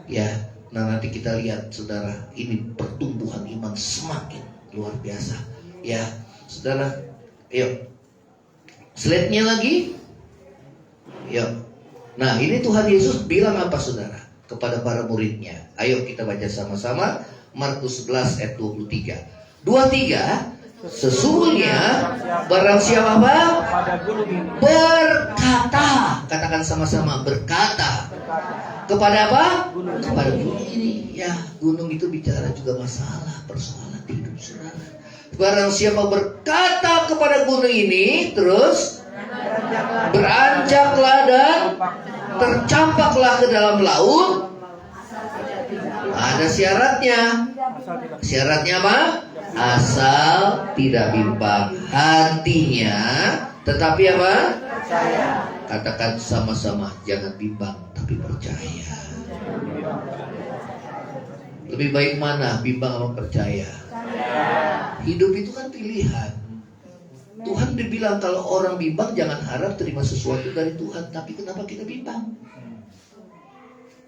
Ya, nah nanti kita lihat saudara, ini pertumbuhan iman semakin luar biasa. Ya, saudara, yuk. Slide-nya lagi. Yuk. Nah, ini Tuhan Yesus bilang apa saudara kepada para muridnya? Ayo kita baca sama-sama Markus 11 ayat 23. 23, sesungguhnya barang siapa apa? Berkata, katakan sama-sama, berkata. Kepada apa? Kepada gunung ini. Ya, gunung itu bicara juga masalah, persoalan hidup saudara. Barang siapa berkata kepada gunung ini, terus beranjaklah dan tercampaklah ke dalam laut. Ada syaratnya. Syaratnya apa? Asal tidak bimbang hatinya, tetapi apa? Katakan sama-sama, jangan bimbang tapi percaya. Lebih baik mana, bimbang atau percaya? Hidup itu kan pilihan. Tuhan dibilang kalau orang bimbang jangan harap terima sesuatu dari Tuhan. Tapi kenapa kita bimbang?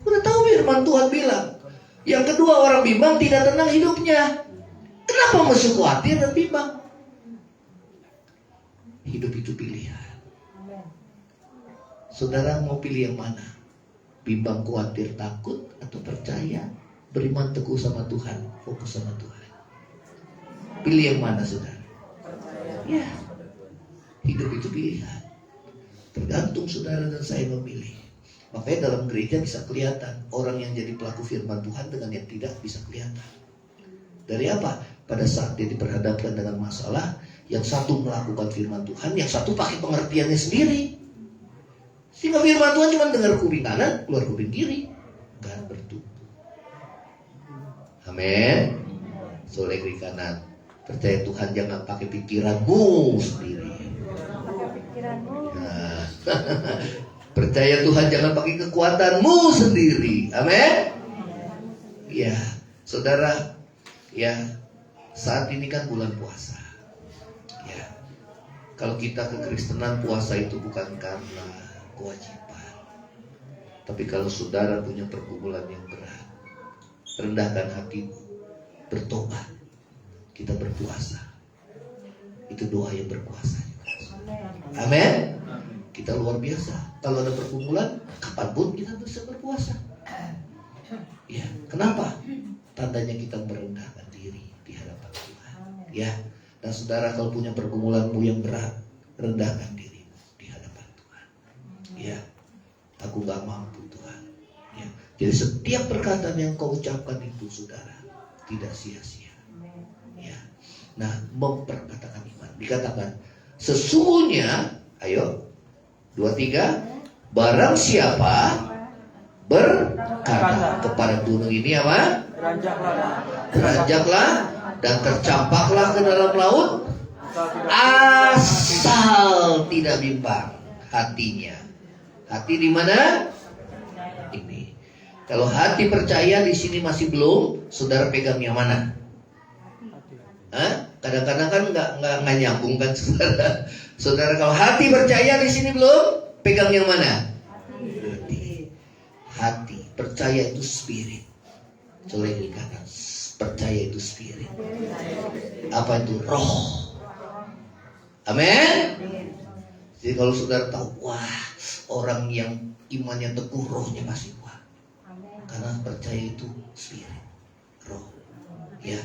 Udah tahu firman Tuhan bilang. Yang kedua, orang bimbang tidak tenang hidupnya. Kenapa mesti khawatir dan bimbang? Hidup itu pilihan. Saudara mau pilih yang mana? Bimbang, khawatir, takut, atau percaya? Beriman teguh sama Tuhan, fokus sama Tuhan. Pilih yang mana saudara? Ya, hidup itu pilihan. Tergantung saudara dan saya memilih. Makanya dalam gereja bisa kelihatan orang yang jadi pelaku firman Tuhan dengan yang tidak bisa kelihatan. Dari apa? Pada saat dia diperhadapkan dengan masalah, yang satu melakukan firman Tuhan, yang satu pakai pengertiannya sendiri. Sehingga firman Tuhan cuma dengar kuping kanan, keluar kuping kiri, gak bertumbuh. Amin. Soleh kiri kanan. Percaya Tuhan, jangan pakai pikiranmu sendiri. Nah, percaya Tuhan, jangan pakai kekuatanmu sendiri. Amin. Ya, saudara, ya, saat ini kan bulan puasa. Ya, kalau kita kekristenan, puasa itu bukan karena kewajiban. Tapi kalau saudara punya pergumulan yang berat, rendahkan hatimu, bertobat. Kita berpuasa. Itu doa yang berkuasa juga. Amin. Kita luar biasa. Kalau ada pergumulan, kapanpun kita bisa berpuasa. Ya, kenapa? Tandanya kita merendahkan diri di hadapan Tuhan. Ya, dan saudara kalau punya pergumulanmu yang berat, rendahkan dirimu di hadapan Tuhan. Ya, aku gak mampu Tuhan. Ya, jadi setiap perkataan yang kau ucapkan itu saudara tidak sia-sia. Ya. Nah, memperkatakan iman. Dikatakan, sesungguhnya, ayo, 23, barang siapa berkata kepada gunung ini apa? Beranjaklah dan tercampaklah ke dalam laut, asal tidak bimbang hatinya. Hati di mana? Ini. Kalau hati percaya di sini masih belum, saudara pegang yang mana? Kadang-kadang kan nggak nyambung kan saudara. Saudara kalau hati percaya di sini belum, pegang yang mana? Hati percaya itu spirit. Coba dikatakan percaya itu spirit. Apa itu? Roh. Amin. Jadi kalau saudara tahu, wah Orang yang imannya teguh, rohnya pasti kuat. Karena percaya itu spirit, roh. Ya.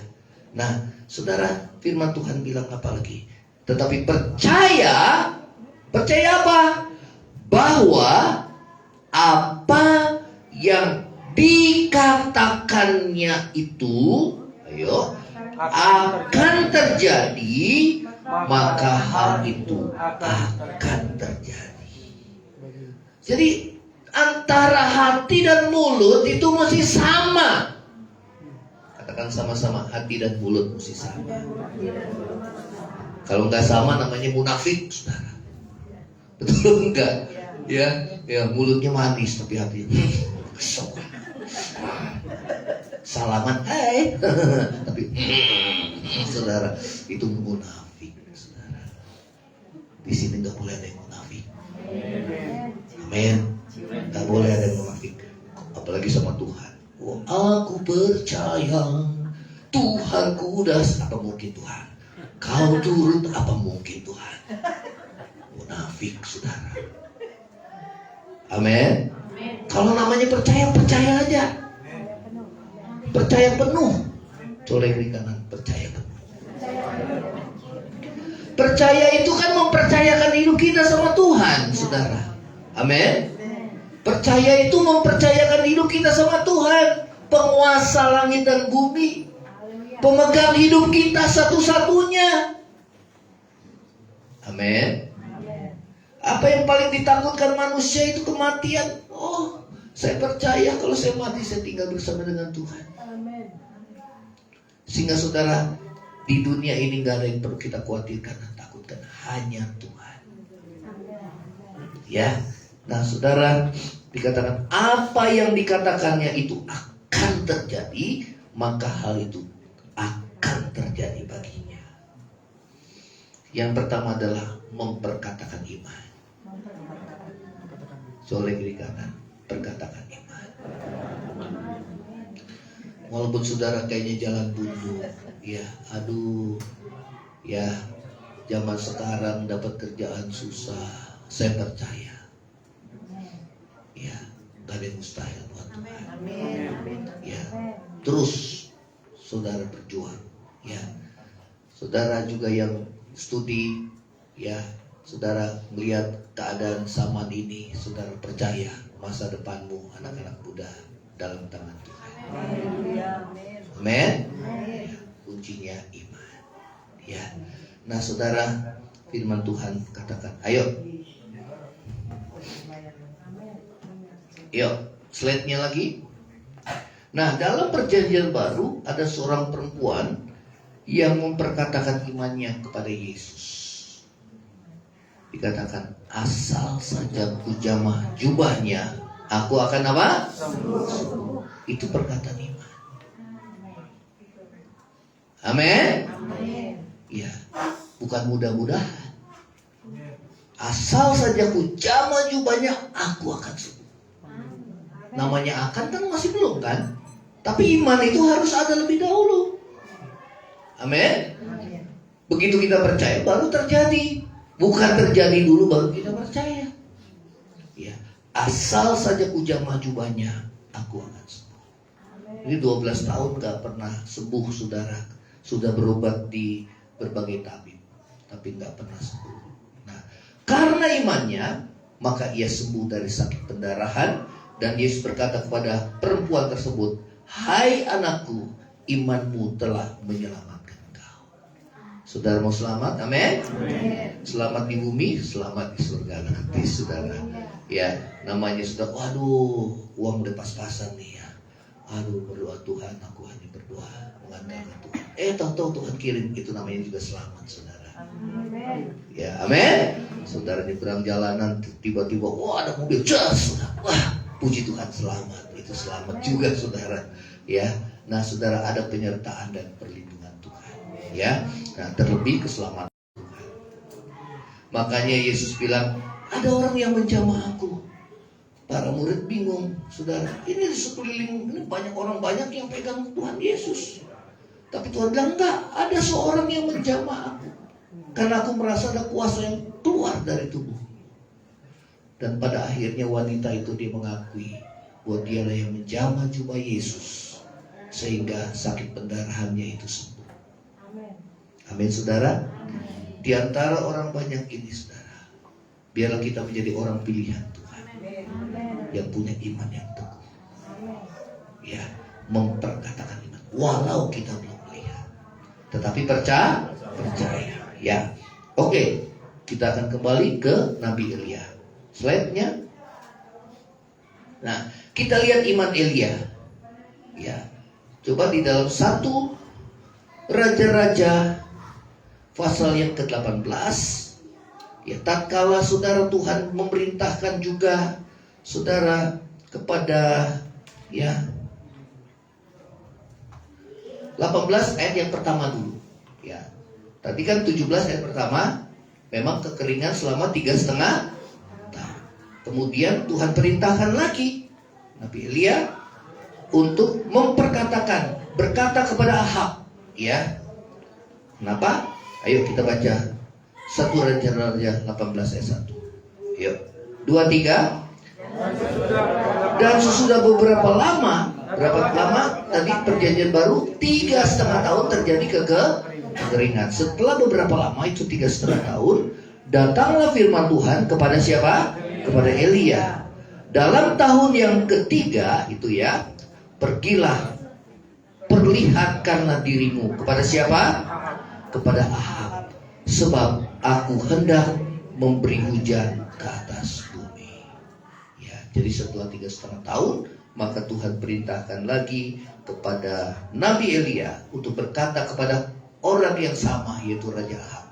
Nah, saudara, firman Tuhan bilang apa lagi? Tetapi percaya apa? Bahwa apa yang dikatakannya itu, ayo, akan terjadi, maka hal itu akan terjadi. Jadi antara hati dan mulut itu mesti sama. Katakan sama-sama, hati dan mulut mesti sama. Kalau nggak sama namanya munafik, saudara. Betul enggak? Ya, mulutnya manis tapi hatinya kesok. Salaman, hai, tapi saudara, itu munafik, saudara. Di sini nggak boleh ada yang munafik. Amin. Nggak boleh ada yang munafik, apalagi sama Tuhan. Oh, aku percaya Tuhanku udah, apa mungkin Tuhan? Kau turut, apa mungkin Tuhan? Munafik, saudara. Amin. Kalau namanya percaya, percaya aja. Percaya penuh. Colek di kanan, percaya penuh. Percaya itu kan mempercayakan hidup kita sama Tuhan, saudara. Amin. Percaya itu mempercayakan hidup kita sama Tuhan, penguasa langit dan bumi, pemegang hidup kita satu-satunya. Amin. Apa yang paling ditakutkan manusia itu kematian. Oh, saya percaya kalau saya mati saya tinggal bersama dengan Tuhan. Sehingga saudara, di dunia ini gak ada yang perlu kita khawatirkan dan takutkan, hanya Tuhan. Ya. Nah, saudara, dikatakan apa yang dikatakannya itu akan terjadi, maka hal itu akan terjadi baginya. Yang pertama adalah memperkatakan iman. Colek di kanan, perkatakan iman. Walaupun saudara kayaknya jalan buntu, ya, aduh, ya, zaman sekarang dapat kerjaan susah, saya percaya. Ya, gak ada yang mustahil buat Tuhan. Ya, terus saudara berjuang. Ya, saudara juga yang studi, ya, saudara melihat keadaan zaman ini, saudara percaya masa depanmu, anak-anak muda, dalam tangan Tuhan. Amin. Ya, kuncinya iman. Ya, nah saudara, firman Tuhan katakan, ayo. Yuk, slide-nya lagi. Nah, dalam perjanjian baru ada seorang perempuan yang memperkatakan imannya kepada Yesus. Dikatakan, asal saja kujamah jubahnya, aku akan apa? Sembuh. Itu perkataan iman. Amin. Ya, bukan mudah-mudahan. Asal saja kujamah jubahnya, aku akan sembuh. Namanya akan kan masih belum kan? Tapi iman itu harus ada lebih dahulu. Amin. Begitu kita percaya baru terjadi. Bukan terjadi dulu baru kita percaya. Ya, asal saja kujamah jubahnya, aku akan sembuh. Ini 12 tahun gak pernah sembuh, saudara. Sudah berobat di berbagai tabib, tapi gak pernah sembuh. Nah, karena imannya, maka ia sembuh dari sakit pendarahan. Dan Yesus berkata kepada perempuan tersebut, hai anakku, imanmu telah menyelamatkan engkau. Saudara mau selamat? Amin. Selamat di bumi, selamat di surga nanti, saudara. Ya, namanya sudah, waduh, uang udah pas-pasan nih ya. Aduh, berdoa Tuhan, aku hanya berdoa mengandalkan Tuhan. Tahu-tahu Tuhan kirim, itu namanya juga selamat, saudara. Ya, amin. Saudara nyebrang jalanan, tiba-tiba, wah ada mobil, wah. Puji Tuhan, selamat. Itu selamat juga, saudara. Ya, nah saudara, ada penyertaan dan perlindungan Tuhan. Ya, nah terlebih keselamatan Tuhan. Makanya Yesus bilang, ada orang yang menjamah aku. Para murid bingung, saudara. Ini di sekeliling ini banyak orang banyak yang pegang Tuhan Yesus. Tapi Tuhan bilang enggak, ada seorang yang menjamah aku. Karena aku merasa ada kuasa yang keluar dari tubuh. Dan pada akhirnya wanita itu dia mengakui bahwa dialah yang menjamah jubah Yesus sehingga sakit pendarahannya itu sembuh. Amin, saudara. Di antara orang banyak ini, saudara, biarlah kita menjadi orang pilihan Tuhan yang punya iman yang teguh, ya, memperkatakan iman walau kita belum melihat, tetapi percaya, ya. Oke, kita akan kembali ke Nabi Elia. Slide-nya. Nah, kita lihat iman Elia, ya. Coba di dalam 1 Raja-Raja pasal yang ke-18, ya, tatkala saudara Tuhan memerintahkan juga saudara kepada, ya, 18 ayat yang pertama dulu, ya. Tadi kan 17 ayat pertama memang kekeringan selama 3,5 tahun. Kemudian Tuhan perintahkan lagi Nabi Elia untuk berkata kepada Ahab, ya. Kenapa? Ayo kita baca 1 Raja-Raja 18 ayat 1. Yuk. 2, 3. Dan sesudah beberapa lama, berapa lama tadi perjanjian baru 3,5 tahun terjadi kekeringan. Setelah beberapa lama itu 3,5 tahun, datanglah firman Tuhan kepada siapa? Kepada Elia. Dalam tahun yang ketiga itu, ya, pergilah, perlihatkanlah dirimu kepada siapa? Kepada Ahab, sebab aku hendak memberi hujan ke atas bumi. Ya, jadi setelah 3,5 tahun, maka Tuhan perintahkan lagi kepada Nabi Elia untuk berkata kepada orang yang sama, yaitu Raja Ahab,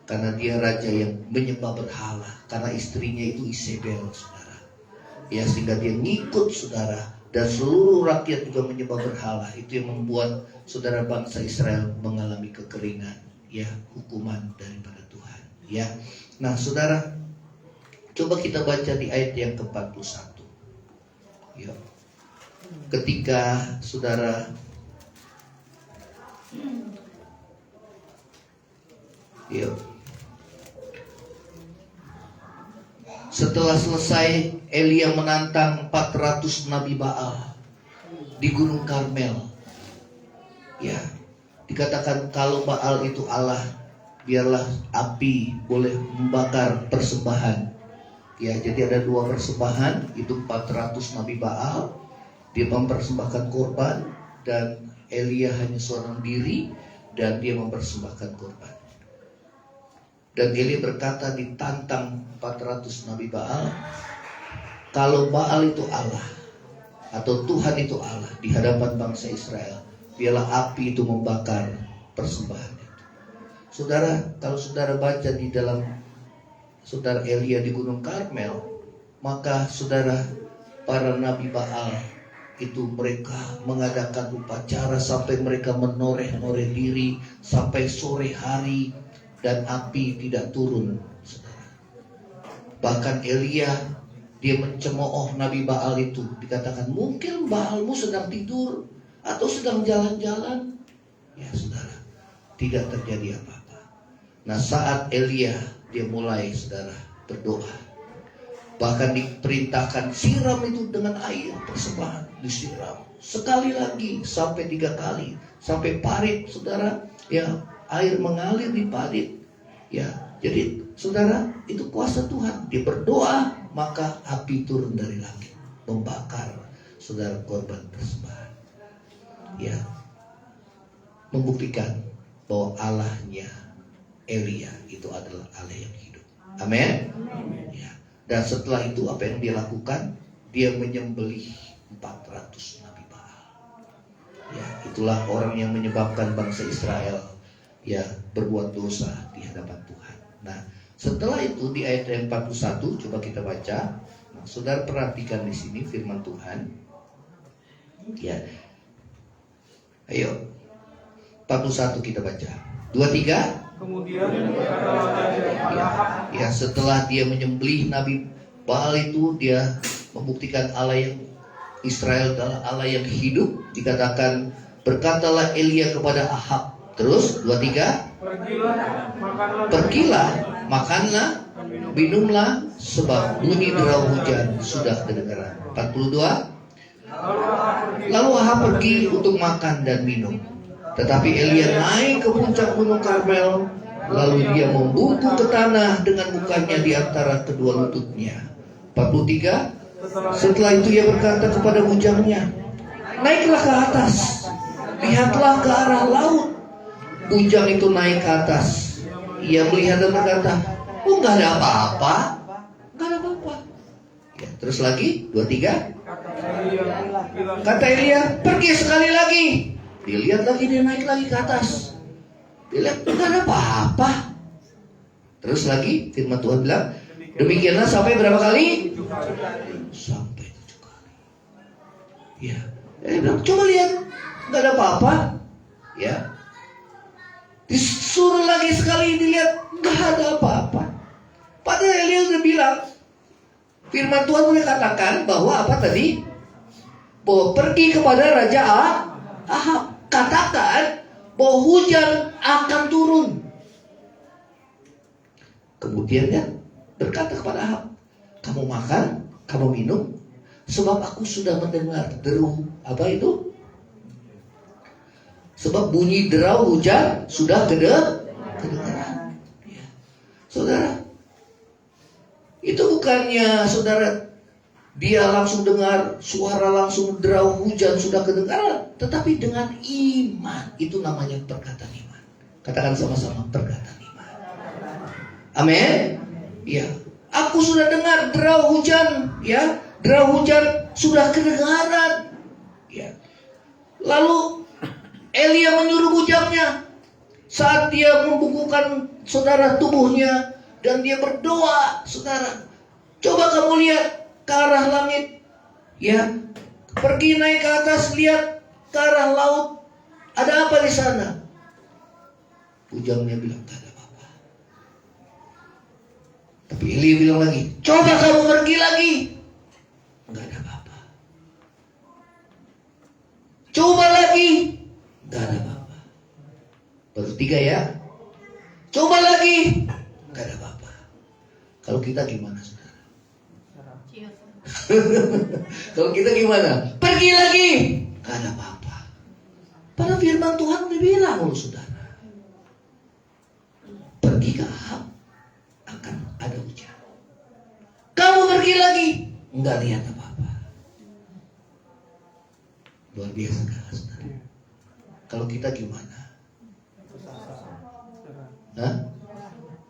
karena dia raja yang menyembah berhala, karena istrinya itu Isabel, saudara. Ya, sehingga dia ngikut, saudara, dan seluruh rakyat juga menyembah berhala. Itu yang membuat saudara bangsa Israel mengalami kekeringan, ya, hukuman daripada Tuhan, ya. Nah, saudara, coba kita baca di ayat yang ke-41. Ya. Ketika saudara, ya, setelah selesai Elia menantang 400 Nabi Baal di Gunung Karmel, ya, dikatakan kalau Baal itu Allah, biarlah api boleh membakar persembahan. Ya, jadi ada 2 persembahan, itu 400 Nabi Baal, dia mempersembahkan korban, dan Elia hanya seorang diri dan dia mempersembahkan korban. Dan Elia berkata, ditantang 400 Nabi Baal, kalau Baal itu Allah atau Tuhan itu Allah di hadapan bangsa Israel, biarlah api itu membakar persembahan itu. Saudara, kalau saudara baca di dalam saudara Elia di Gunung Karmel, maka saudara, para Nabi Baal itu mereka mengadakan upacara sampai mereka menoreh-noreh diri sampai sore hari, dan api tidak turun, saudara. Bahkan Elia, dia mencemooh Nabi Baal itu, dikatakan mungkin Baalmu sedang tidur atau sedang jalan-jalan. Ya, saudara, tidak terjadi apa-apa. Nah, saat Elia dia mulai, saudara, berdoa, bahkan diperintahkan siram itu dengan air persembahan, disiram sekali lagi sampai 3 kali, sampai parit, saudara, ya, air mengalir di parit, ya. Jadi saudara, itu kuasa Tuhan. Dia berdoa, maka api turun dari langit membakar, saudara, korban persembahan, ya, membuktikan bahwa Allahnya Elia itu adalah Allah yang hidup. Amin. Ya. Dan setelah itu apa yang dia lakukan? Dia menyembelih 400 Nabi Baal. Ya, itulah orang yang menyebabkan bangsa Israel, ya, berbuat dosa di hadapan Tuhan. Nah, setelah itu di ayat yang 41 coba kita baca. Nah, saudara perhatikan di sini firman Tuhan. Ya. Ayo. 41 kita baca. 2, 3. Kemudian berkatalah Ahab, Ya, setelah dia menyembelih Nabi Baal itu, dia membuktikan Allah yang Israel adalah Allah yang hidup. Dikatakan, berkatalah Elia kepada Ahab. Terus 2, 3. pergilah, makanlah, Makanlah dan minumlah. minumlah, sebab bunyi derau hujan sudah kedengaran. 42. Lalu Ahab pergi untuk makan dan minum. Tetapi Elia naik ke puncak gunung Karmel, lalu dia membungkuk ke tanah dengan mukanya di antara kedua lututnya. 43. Setelah itu ia berkata kepada bujangnya, naiklah ke atas, lihatlah ke arah laut. Bujang itu naik ke atas. Ia melihat dan berkata, oh, nggak ada apa-apa, nggak ada apa-apa. Ya, terus lagi 23. Kata Elia, pergi sekali lagi. Dilihat lagi, dia naik lagi ke atas. Dilihat, nggak ada apa-apa. Terus lagi firman Tuhan bilang, demikianlah sampai berapa kali? Sampai 7 kali. Ya, dia bilang, coba lihat, nggak ada apa-apa. Ya, disuruh lagi sekali, dilihat, nggak ada apa-apa. Padahal Elia sudah bilang, firman Tuhan sudah katakan bahwa apa tadi? Bahwa pergi kepada Raja Ahab, katakan bahwa hujan akan turun. Kemudian dia berkata kepada Ahab, kamu makan, kamu minum, sebab aku sudah mendengar deru apa itu? Sebab bunyi derau hujan sudah kedengaran. Ya. Saudara, itu bukannya saudara dia langsung dengar suara langsung derau hujan sudah kedengaran, tetapi dengan iman. Itu namanya perkataan iman. Katakan sama-sama, perkataan iman. Amin. Ya, aku sudah dengar derau hujan, ya, derau hujan sudah kedengaran. Ya. Lalu Elia menyuruh bujangnya saat dia membungkukkan saudara tubuhnya dan dia berdoa, saudara, coba kamu lihat ke arah langit, ya, pergi naik ke atas, lihat ke arah laut, ada apa di sana? Bujangnya bilang, tak ada apa-apa. Tapi Elia bilang lagi, coba kamu pergi lagi, nggak ada apa-apa. Coba lagi, nggak ada apa-apa. Baru 3 ya. Coba lagi, nggak ada apa-apa. Kalau kita gimana, saudara? Kalau kita gimana? Pergi lagi, nggak ada apa-apa. Padahal firman Tuhan udah bilang loh, saudara, pergi ke Ahab akan ada hujan. Kamu pergi lagi, nggak lihat apa-apa. Luar biasa kan, saudara? Kalau kita gimana? Hah?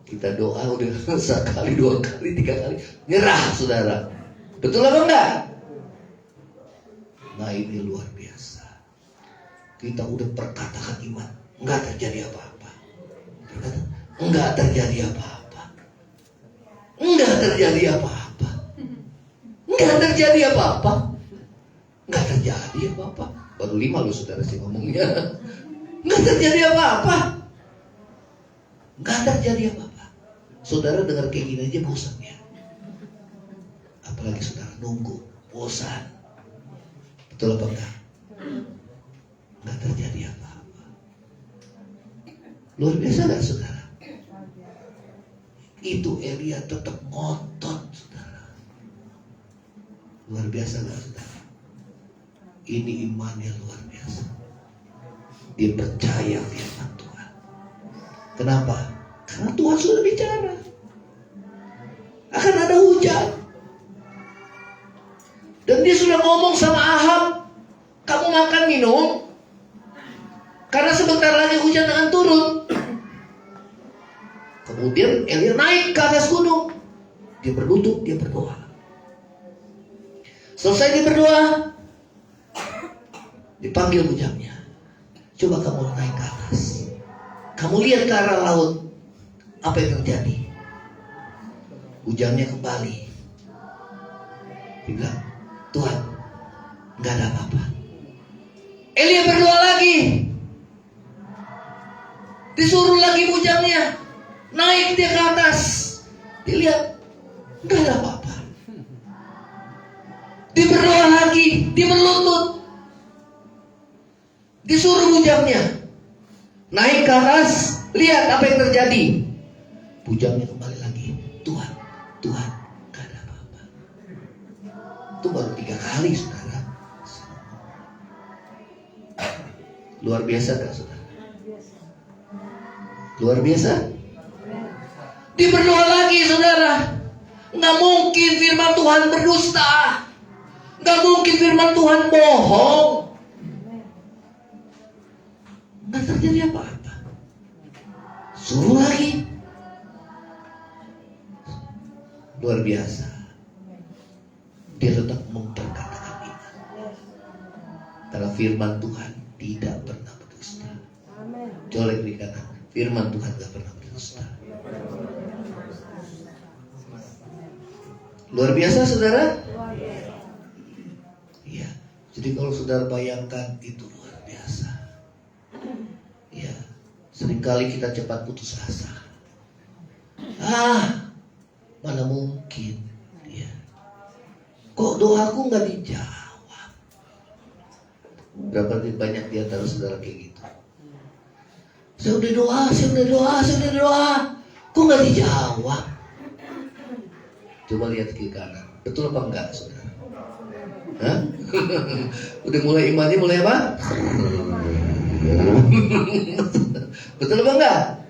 Kita doa udah sekali, 2 kali, 3 kali, nyerah, saudara. Betul apa enggak? Nah, ini luar biasa. Kita udah perkatakan iman, enggak terjadi apa-apa. Berkata, enggak terjadi apa-apa. Enggak terjadi apa-apa. Enggak terjadi apa-apa. Enggak terjadi apa-apa. Baru 5 loh, saudara, sih ngomongnya. Enggak terjadi apa-apa. Enggak terjadi apa-apa. Saudara dengar kayak gini aja bosan ya. Apalagi saudara nunggu, bosan. Betul apa enggak? Enggak terjadi apa-apa. Luar biasa enggak, saudara? Itu Elia tetap ngotot, saudara. Luar biasa enggak, saudara? Ini imannya luar biasa. Dia percaya firman Tuhan. Kenapa? Karena Tuhan sudah bicara. Akan ada hujan. Dan dia sudah ngomong sama Ahab, kamu makan minum, karena sebentar lagi hujan akan turun. Kemudian Elia naik ke atas gunung. Dia berlutut, dia berdoa. Selesai dia berdoa, dipanggil bujangnya. Coba kamu naik ke atas. Kamu lihat ke arah laut. Apa yang terjadi? Bujangnya kembali. Dia bilang, Tuhan, nggak ada apa-apa. Elia berdoa lagi. Disuruh lagi bujangnya. Naik dia ke atas. Dilihat, nggak ada apa-apa. Dia berdoa lagi. Dia berlutut. Disuruh bujangnya. Naik ke atas. Lihat apa yang terjadi. Bujangnya kembali lagi. Tuhan, dapat 3 kali, saudara. Luar biasa gak, saudara? Luar biasa. Diberdoa lagi, saudara. Nggak mungkin firman Tuhan berdusta. Nggak mungkin firman Tuhan bohong. Nggak terjadi apa-apa. Suruh lagi. Luar biasa. Dia tetap memperkatakan iman. Karena firman Tuhan tidak pernah berdusta. Colek di kanan. Firman Tuhan tidak pernah berdusta. Luar biasa, saudara. Iya. Jadi kalau saudara bayangkan, itu luar biasa. Ya, seringkali kita cepat putus asa. Mana mungkin, ya. Kok doaku nggak dijawab? Berapa banyak di antara saudara kayak gitu? Saya udah doa, kok nggak dijawab? Coba lihat ke kanan, betul apa enggak, saudara? Hah? Udah mulai imannya mulai apa? Betul apa enggak?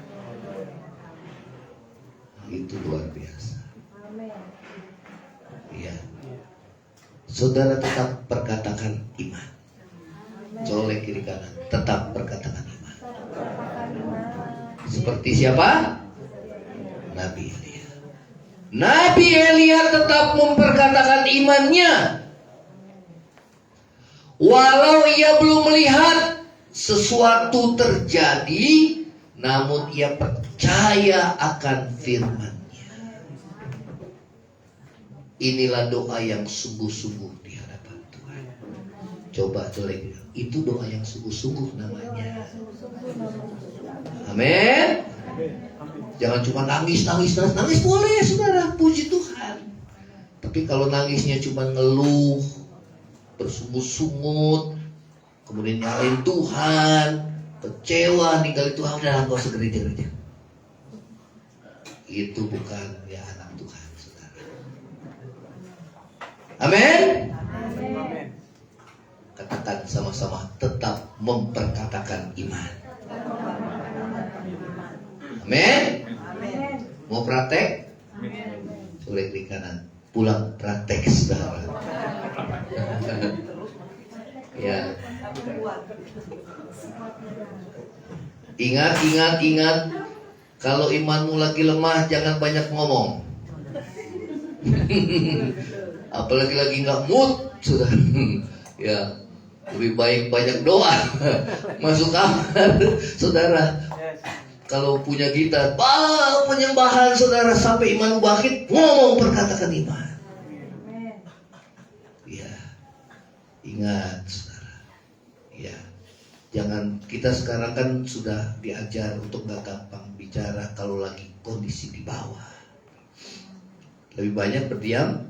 Itu luar biasa. Iya. Saudara tetap perkatakan iman. Colek kiri kanan, tetap perkatakan iman. Seperti siapa? Nabi Elia. Nabi Elia tetap memperkatakan imannya. Walau ia belum melihat sesuatu terjadi, namun ia percaya akan firman-Nya. Inilah doa yang sungguh-sungguh di hadapan Tuhan. Coba colek, itu doa yang sungguh-sungguh namanya. Amin. Jangan cuma nangis boleh, saudara, puji Tuhan. Tapi kalau nangisnya cuma ngeluh, bersungut-sungut, kemudian nyalain Tuhan, kecewa, ninggalin Tuhan, udah nggak usah gereja. Itu bukan ya anak Tuhan, saudara. Amin. Katakan sama-sama, tetap memperkatakan iman. Amin. Mau praktek? Colek di kanan. Pulang praktek, saudara. Ya. Ingat. Kalau imanmu lagi lemah, jangan banyak ngomong. Apalagi lagi nggak mood, sudah. Ya, lebih baik banyak doa. Masuk kamar, saudara. Kalau punya gitar, penyembahan, saudara, sampai iman bangkit, ngomong perkatakan iman. Ya, ingat, saudara. Ya, jangan, kita sekarang kan sudah diajar untuk gak gampang bicara kalau lagi kondisi di bawah. Lebih banyak berdiam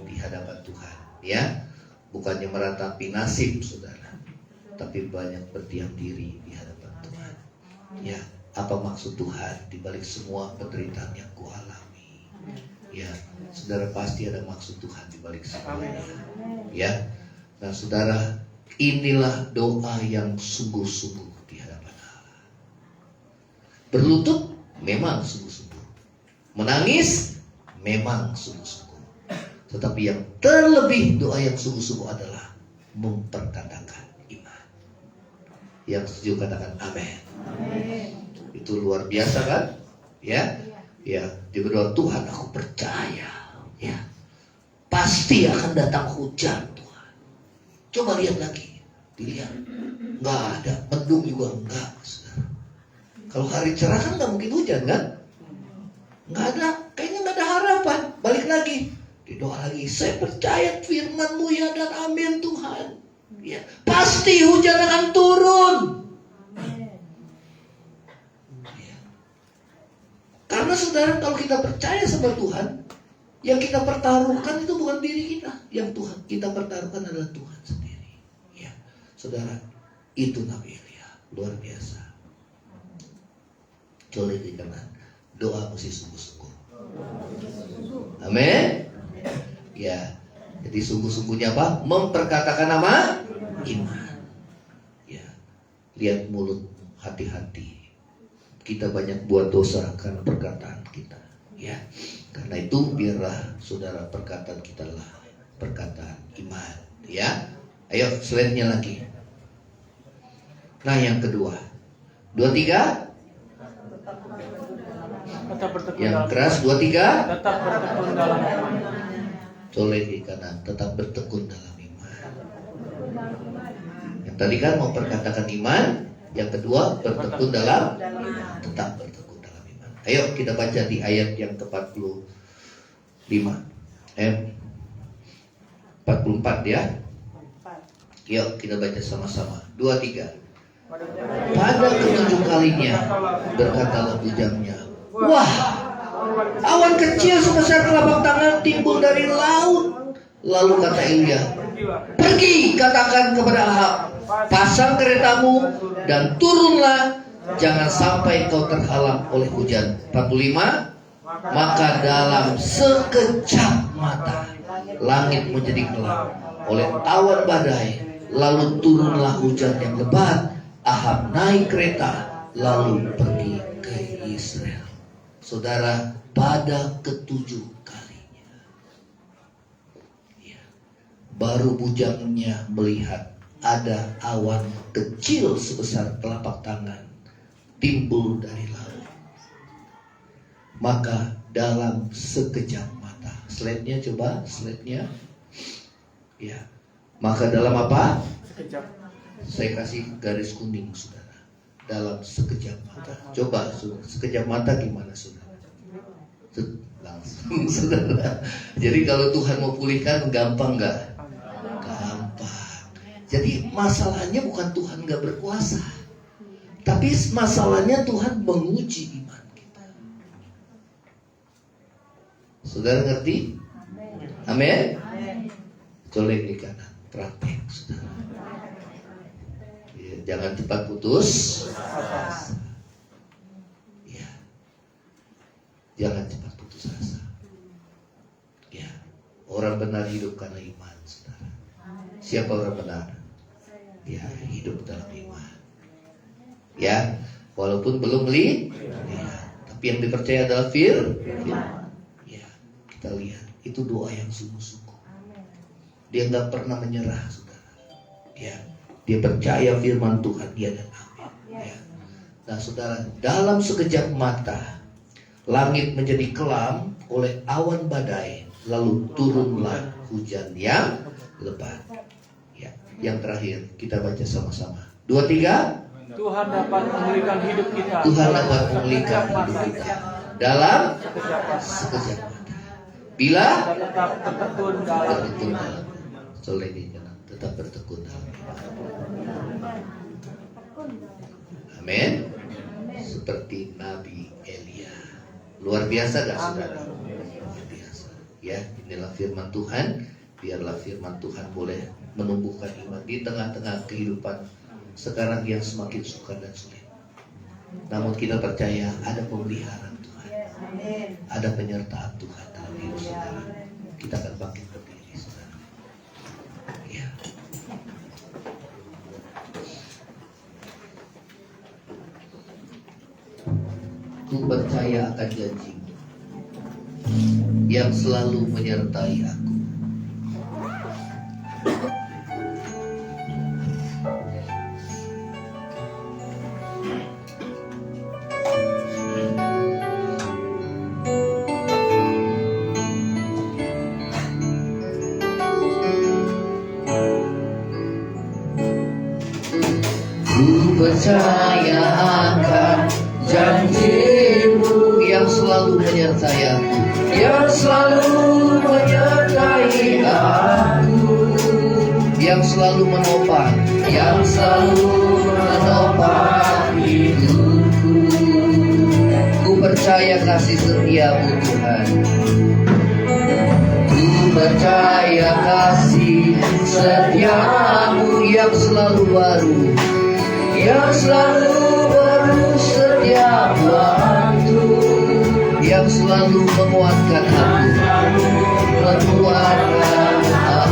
di hadapan Tuhan, ya. Bukannya meratapi nasib, saudara, tapi banyak berdiam diri di hadapan Tuhan. Ya, apa maksud Tuhan di balik semua penderitaan yang kualami? Ya, saudara, pasti ada maksud Tuhan di balik semuanya. Ya, nah saudara, inilah doa yang sungguh-sungguh di hadapan Allah. Berlutut memang sungguh-sungguh, menangis memang sungguh-sungguh, tetapi yang terlebih doa yang sungguh-sungguh adalah memperkatakan iman. Yang setuju katakan amin. Itu luar biasa kan? Ya, ya. Dia berdoa, Tuhan, aku percaya, ya, pasti akan datang hujan, Tuhan. Coba lihat lagi, dilihat, nggak ada, mendung juga enggak, saudara. Kalau hari cerah kan nggak mungkin hujan kan? Nggak ada, kayaknya nggak ada harapan. Balik lagi, didoa lagi, saya percaya firman-Mu, ya, dan amin, Tuhan. Ya, pasti hujan akan turun. Karena saudara, kalau kita percaya sama Tuhan, yang kita pertaruhkan itu bukan diri kita, yang Tuhan kita pertaruhkan adalah Tuhan sendiri. Ya, saudara, itu Nabi Elia, luar biasa. Coba di kanan, doa mesti sungguh-sungguh. Amin. Ya, Jadi sungguh-sungguhnya apa? Memperkatakan nama iman. Ya, lihat mulut, hati-hati. Kita banyak buat dosa karena perkataan kita. Ya, karena itu biarlah saudara perkataan kita lah perkataan iman. Ya, ayo slide-nya lagi. Nah, yang kedua, 23. Tetap bertekun Yang dalam keras 23. Tetap bertekun dalam iman. Colek di kanan, tetap bertekun dalam iman. Yang tadi kan mau perkatakan iman, yang kedua bertekun dalam, tetap bertekun dalam iman. Ayo kita baca di ayat yang ke-45. 44 ya. Yuk kita baca sama-sama. 2, 3. Pada ketujuh kalinya berkatalah bujangnya, wah, awan kecil sebesar telapak tangan timbul dari laut. Lalu kata Elia, pergi katakan kepada Ahab, pasang keretamu dan turunlah, jangan sampai kau terhalang oleh hujan. 45. Maka dalam sekejap mata langit menjadi gelap oleh awan badai, lalu turunlah hujan yang lebat. Ahab naik kereta lalu pergi ke Israel. Saudara, pada ketujuh kalinya, ya, baru bujangnya melihat ada awan kecil sebesar telapak tangan timbul dari laut. Maka dalam sekejap mata, slide-nya coba, slide-nya, ya. Maka dalam apa? Sekejap. Saya kasih garis kuning, saudara. Dalam sekejap mata. Coba, sekejap mata gimana, saudara? Langsung, saudara. Jadi kalau Tuhan mau pulihkan, gampang nggak? Gampang. Jadi masalahnya bukan Tuhan nggak berkuasa, tapi masalahnya Tuhan menguji iman kita. Saudara ngerti? Amin. Colek di kanan, praktek, saudara. Jangan cepat putus asa. Ya. Jangan cepat putus asa. Ya. Orang benar hidup karena iman, saudara. Siapa orang benar? Ya, hidup dalam iman. Ya, walaupun belum lihat, tapi yang dipercaya adalah firman. Ya, kita lihat itu doa yang sungguh-sungguh. Dia nggak pernah menyerah, saudara. Ya. Dia percaya firman Tuhan, dia dan amin. Ya. Nah saudara, dalam sekejap mata langit menjadi kelam oleh awan badai, lalu turunlah hujan yang lebat. Ya. Yang terakhir kita baca sama-sama. 2, 3. Tuhan dapat memulihkan hidup kita. Tuhan dapat memulihkan hidup kita dalam sekejap mata. Bila tetap bertekun dalam bertekun iman. dalam, tetap bertekun dalam iman. Amin. Seperti Nabi Elia. Luar biasa gak saudara? Luar biasa. Ya, inilah firman Tuhan. Biarlah firman Tuhan boleh menumbuhkan iman di tengah-tengah kehidupan sekarang yang semakin sukar dan sulit. Namun kita percaya ada pemeliharaan Tuhan, ada penyertaan Tuhan dalam hidup saudara. Kita akan bangkit berdiri, saudara. Ya. Ku percaya akan janji-Mu yang selalu menyertai aku. Ku percaya akan janji-Mu yang selalu menyertai aku, yang selalu menyertai aku, yang selalu menopang, yang selalu menopang hidupku. Ku percaya kasih setia-Mu Tuhan. Ku percaya kasih setia-Mu yang selalu baru, yang selalu baru setiap waktu, yang selalu menguatkan aku, menguatkan aku.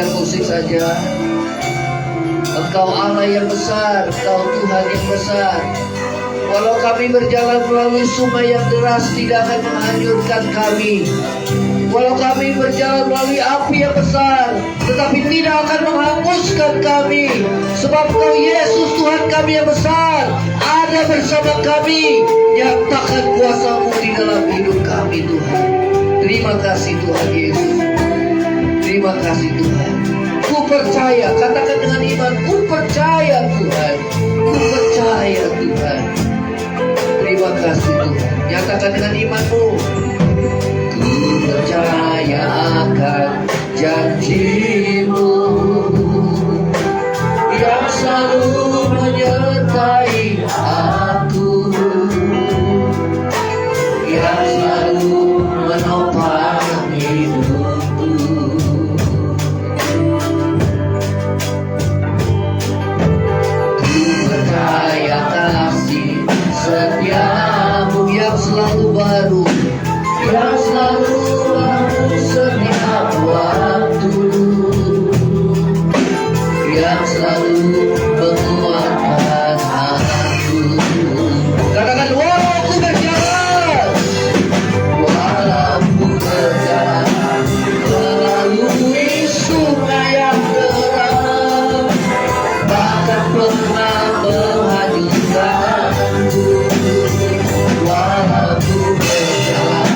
goyang musik saja. Engkau Allah yang besar, Engkau Tuhan yang besar. Walau kami berjalan melalui sungai yang deras, tidak akan menghanyutkan kami. Walau kami berjalan melalui api yang besar, tetapi tidak akan menghanguskan kami. Sebab Engkau Yesus Tuhan kami yang besar, ada bersama kami. Nyatakan kuasa-Mu di dalam hidup kami Tuhan. Terima kasih Tuhan Yesus. Terima kasih Tuhan. Ku percaya, katakan dengan iman, ku percaya Tuhan. Ku percaya Tuhan. Terima kasih Tuhan. Nyatakan dengan imanmu. Ku percaya akan janji-Mu yang selalu menyertai aku, yang selalu menopang hidupku. Ku percaya kasih setia-Mu yang selalu baru, yang selalu baru setiap waktu, yang selalu menguatkan aku. Katakan walau ku berjalan, walau ku berjalan melalui sungai yang deras, bahkan pernah menghanyutkanku. Walau ku berjalan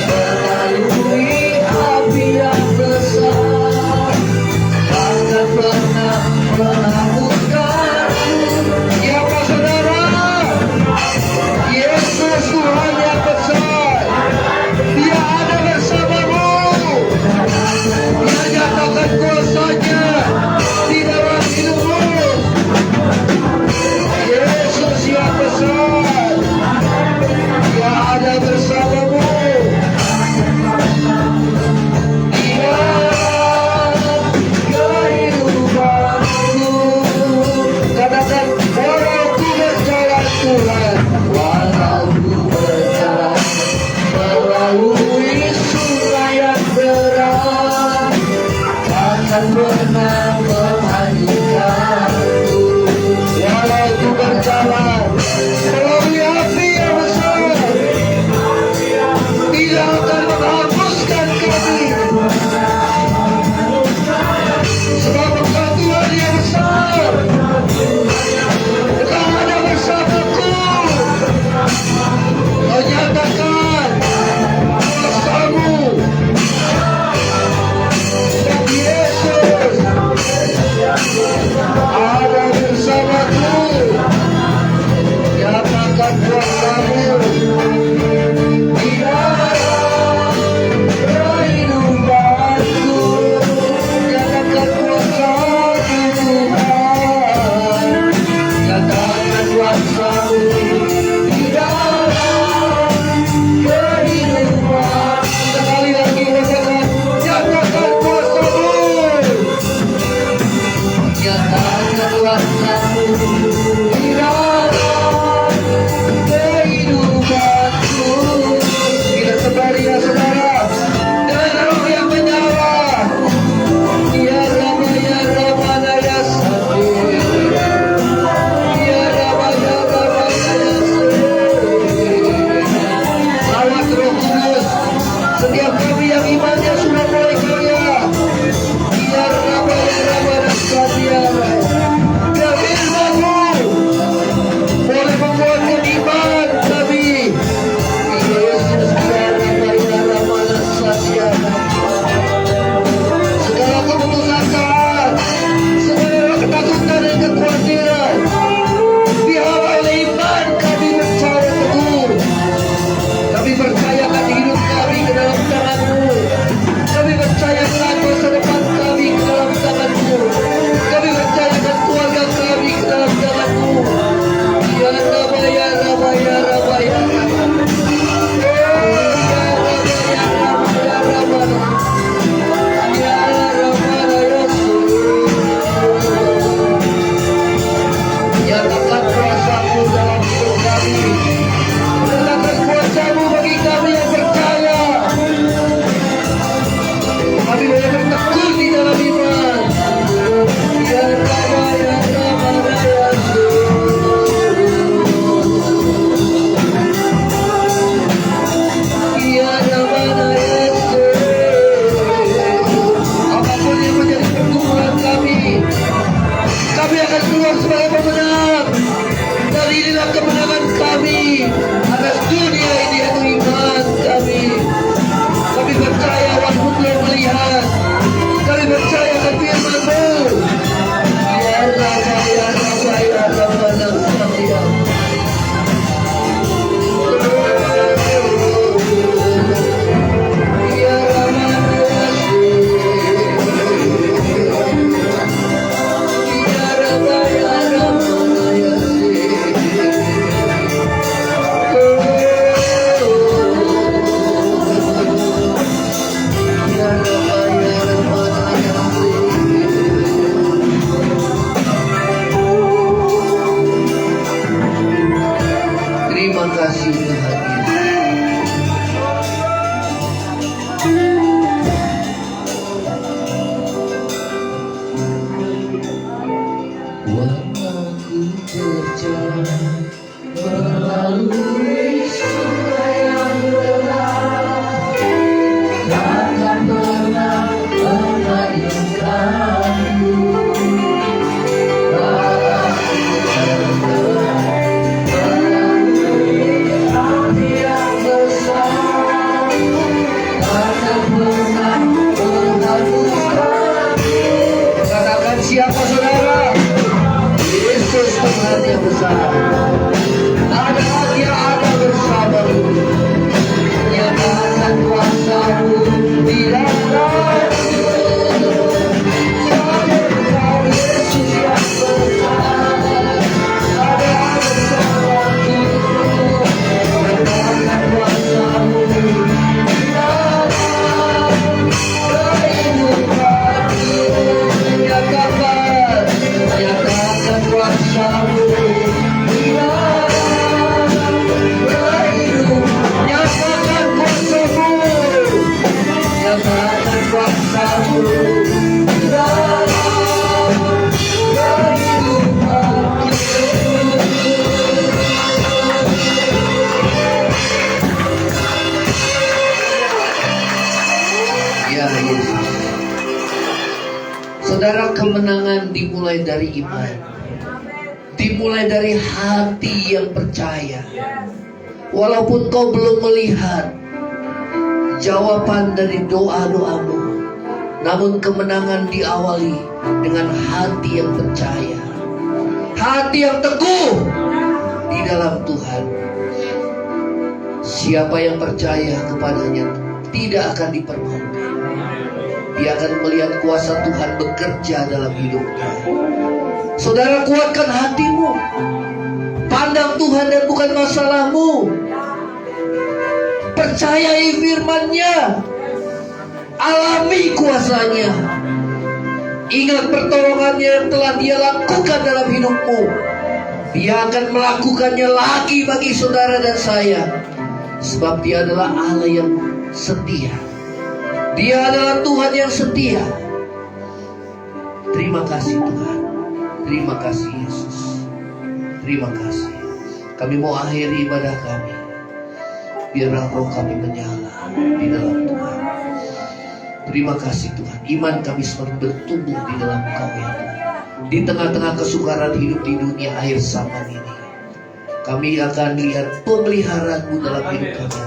melalui api yang besar, bahkan pernah menghanguskanku. Siapa saudara? Yesus Tuhan yang besar. Dia ada bersamamu. Dia nyatakan kuasa-Nya di dalam hidupmu. Yesus yang besar, Dia ada bersamamu. Dia kehidupanku. Katakan walau ku berjalan Tuhan, walau ku berjalan melalui sungai yang deras, takkan pernah menghanyutkanku. Walau ku berjalan melalui api yang besar, tidak akan menghapuskan kami. Sebab Engkau Tuhan yang besar, Engkau ada bersamaku. Kau nyatakan kuasa-Mu. Sebab Yesus melalui sungai yang gelap, takkan pernah mengayunkanku. Melalui api yang besar, takkan pernah menghapuskanku. Katakan siapa saudara? Yesus Tuhan yang besar. Ada Dia ada bersamamu. Nyatakan kuasa-Mu di dalam Yesus yang besar. Ada bersamaku. Nyatakan kuasa-Mu di dalam kehidupanku. Nyatakan kuasa-Mu di dalam kehidup. Nyatakan kuasa-Mu. Nyatakan kuasa-Mu di dalam kehidupanku. Ya Yesus. Saudara, kemenangan dimulai dari iman. Dimulai dari hati yang percaya. Walaupun kau belum melihat jawaban dari doa-doamu, namun kemenangan diawali dengan hati yang percaya, hati yang teguh di dalam Tuhan. Siapa yang percaya kepadanya tidak akan dipermalukan. Dia akan melihat kuasa Tuhan bekerja dalam hidupnya. Saudara, kuatkan hatimu. Pandang Tuhan dan bukan masalahmu. Percayai firman-Nya. Alami kuasanya. Ingat pertolongannya yang telah Dia lakukan dalam hidupmu. Dia akan melakukannya lagi bagi saudara dan saya. Sebab Dia adalah Allah yang setia. Dia adalah Tuhan yang setia. Terima kasih Tuhan. Terima kasih Yesus. Terima kasih. Kami mau akhiri ibadah kami. Biarlah roh kami menyala di dalam Tuhan. Terima kasih Tuhan. Iman kami semakin bertumbuh di dalam Kau ya Tuhan. Di tengah-tengah kesukaran hidup di dunia akhir zaman ini, kami akan lihat pemeliharaan-Mu dalam hidup kami.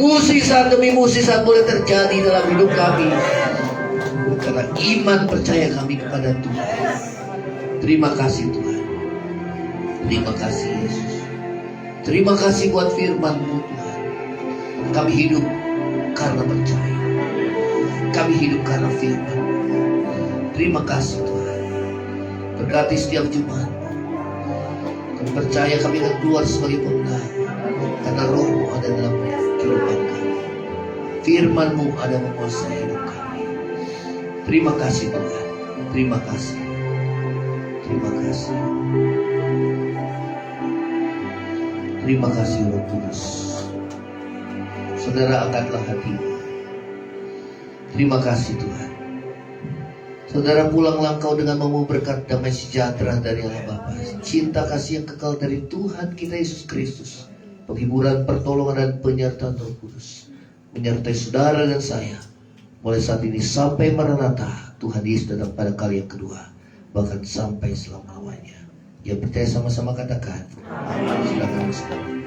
Mukjizat demi mukjizat boleh terjadi dalam hidup kami. Karena iman percaya kami kepada Tuhan. Terima kasih Tuhan. Terima kasih Yesus. Terima kasih buat firman-Mu Tuhan. Kami hidup karena percaya. Kami hidup karena firman. Terima kasih Tuhan. Berkati setiap Jumat. Kami percaya kami akan keluar sebagai pemenang. Karena Roh-Mu ada dalam kehidupan kami. Firman-Mu ada menguasai hidup kami. Terima kasih Tuhan. Terima kasih. Terima kasih. Terima kasih Roh Kudus. Saudara, angkatlah hatimu. Terima kasih Tuhan. Saudara, pulanglah engkau dengan membawa berkat damai sejahtera dari Allah Bapa, cinta kasih yang kekal dari Tuhan kita Yesus Kristus, penghiburan, pertolongan dan penyertaan Roh Kudus menyertai saudara dan saya mulai saat ini sampai Maranatha. Tuhan Yesus datang pada kali yang kedua, bahkan sampai selama-lamanya. Yang percaya sama-sama katakan amin. Silakan.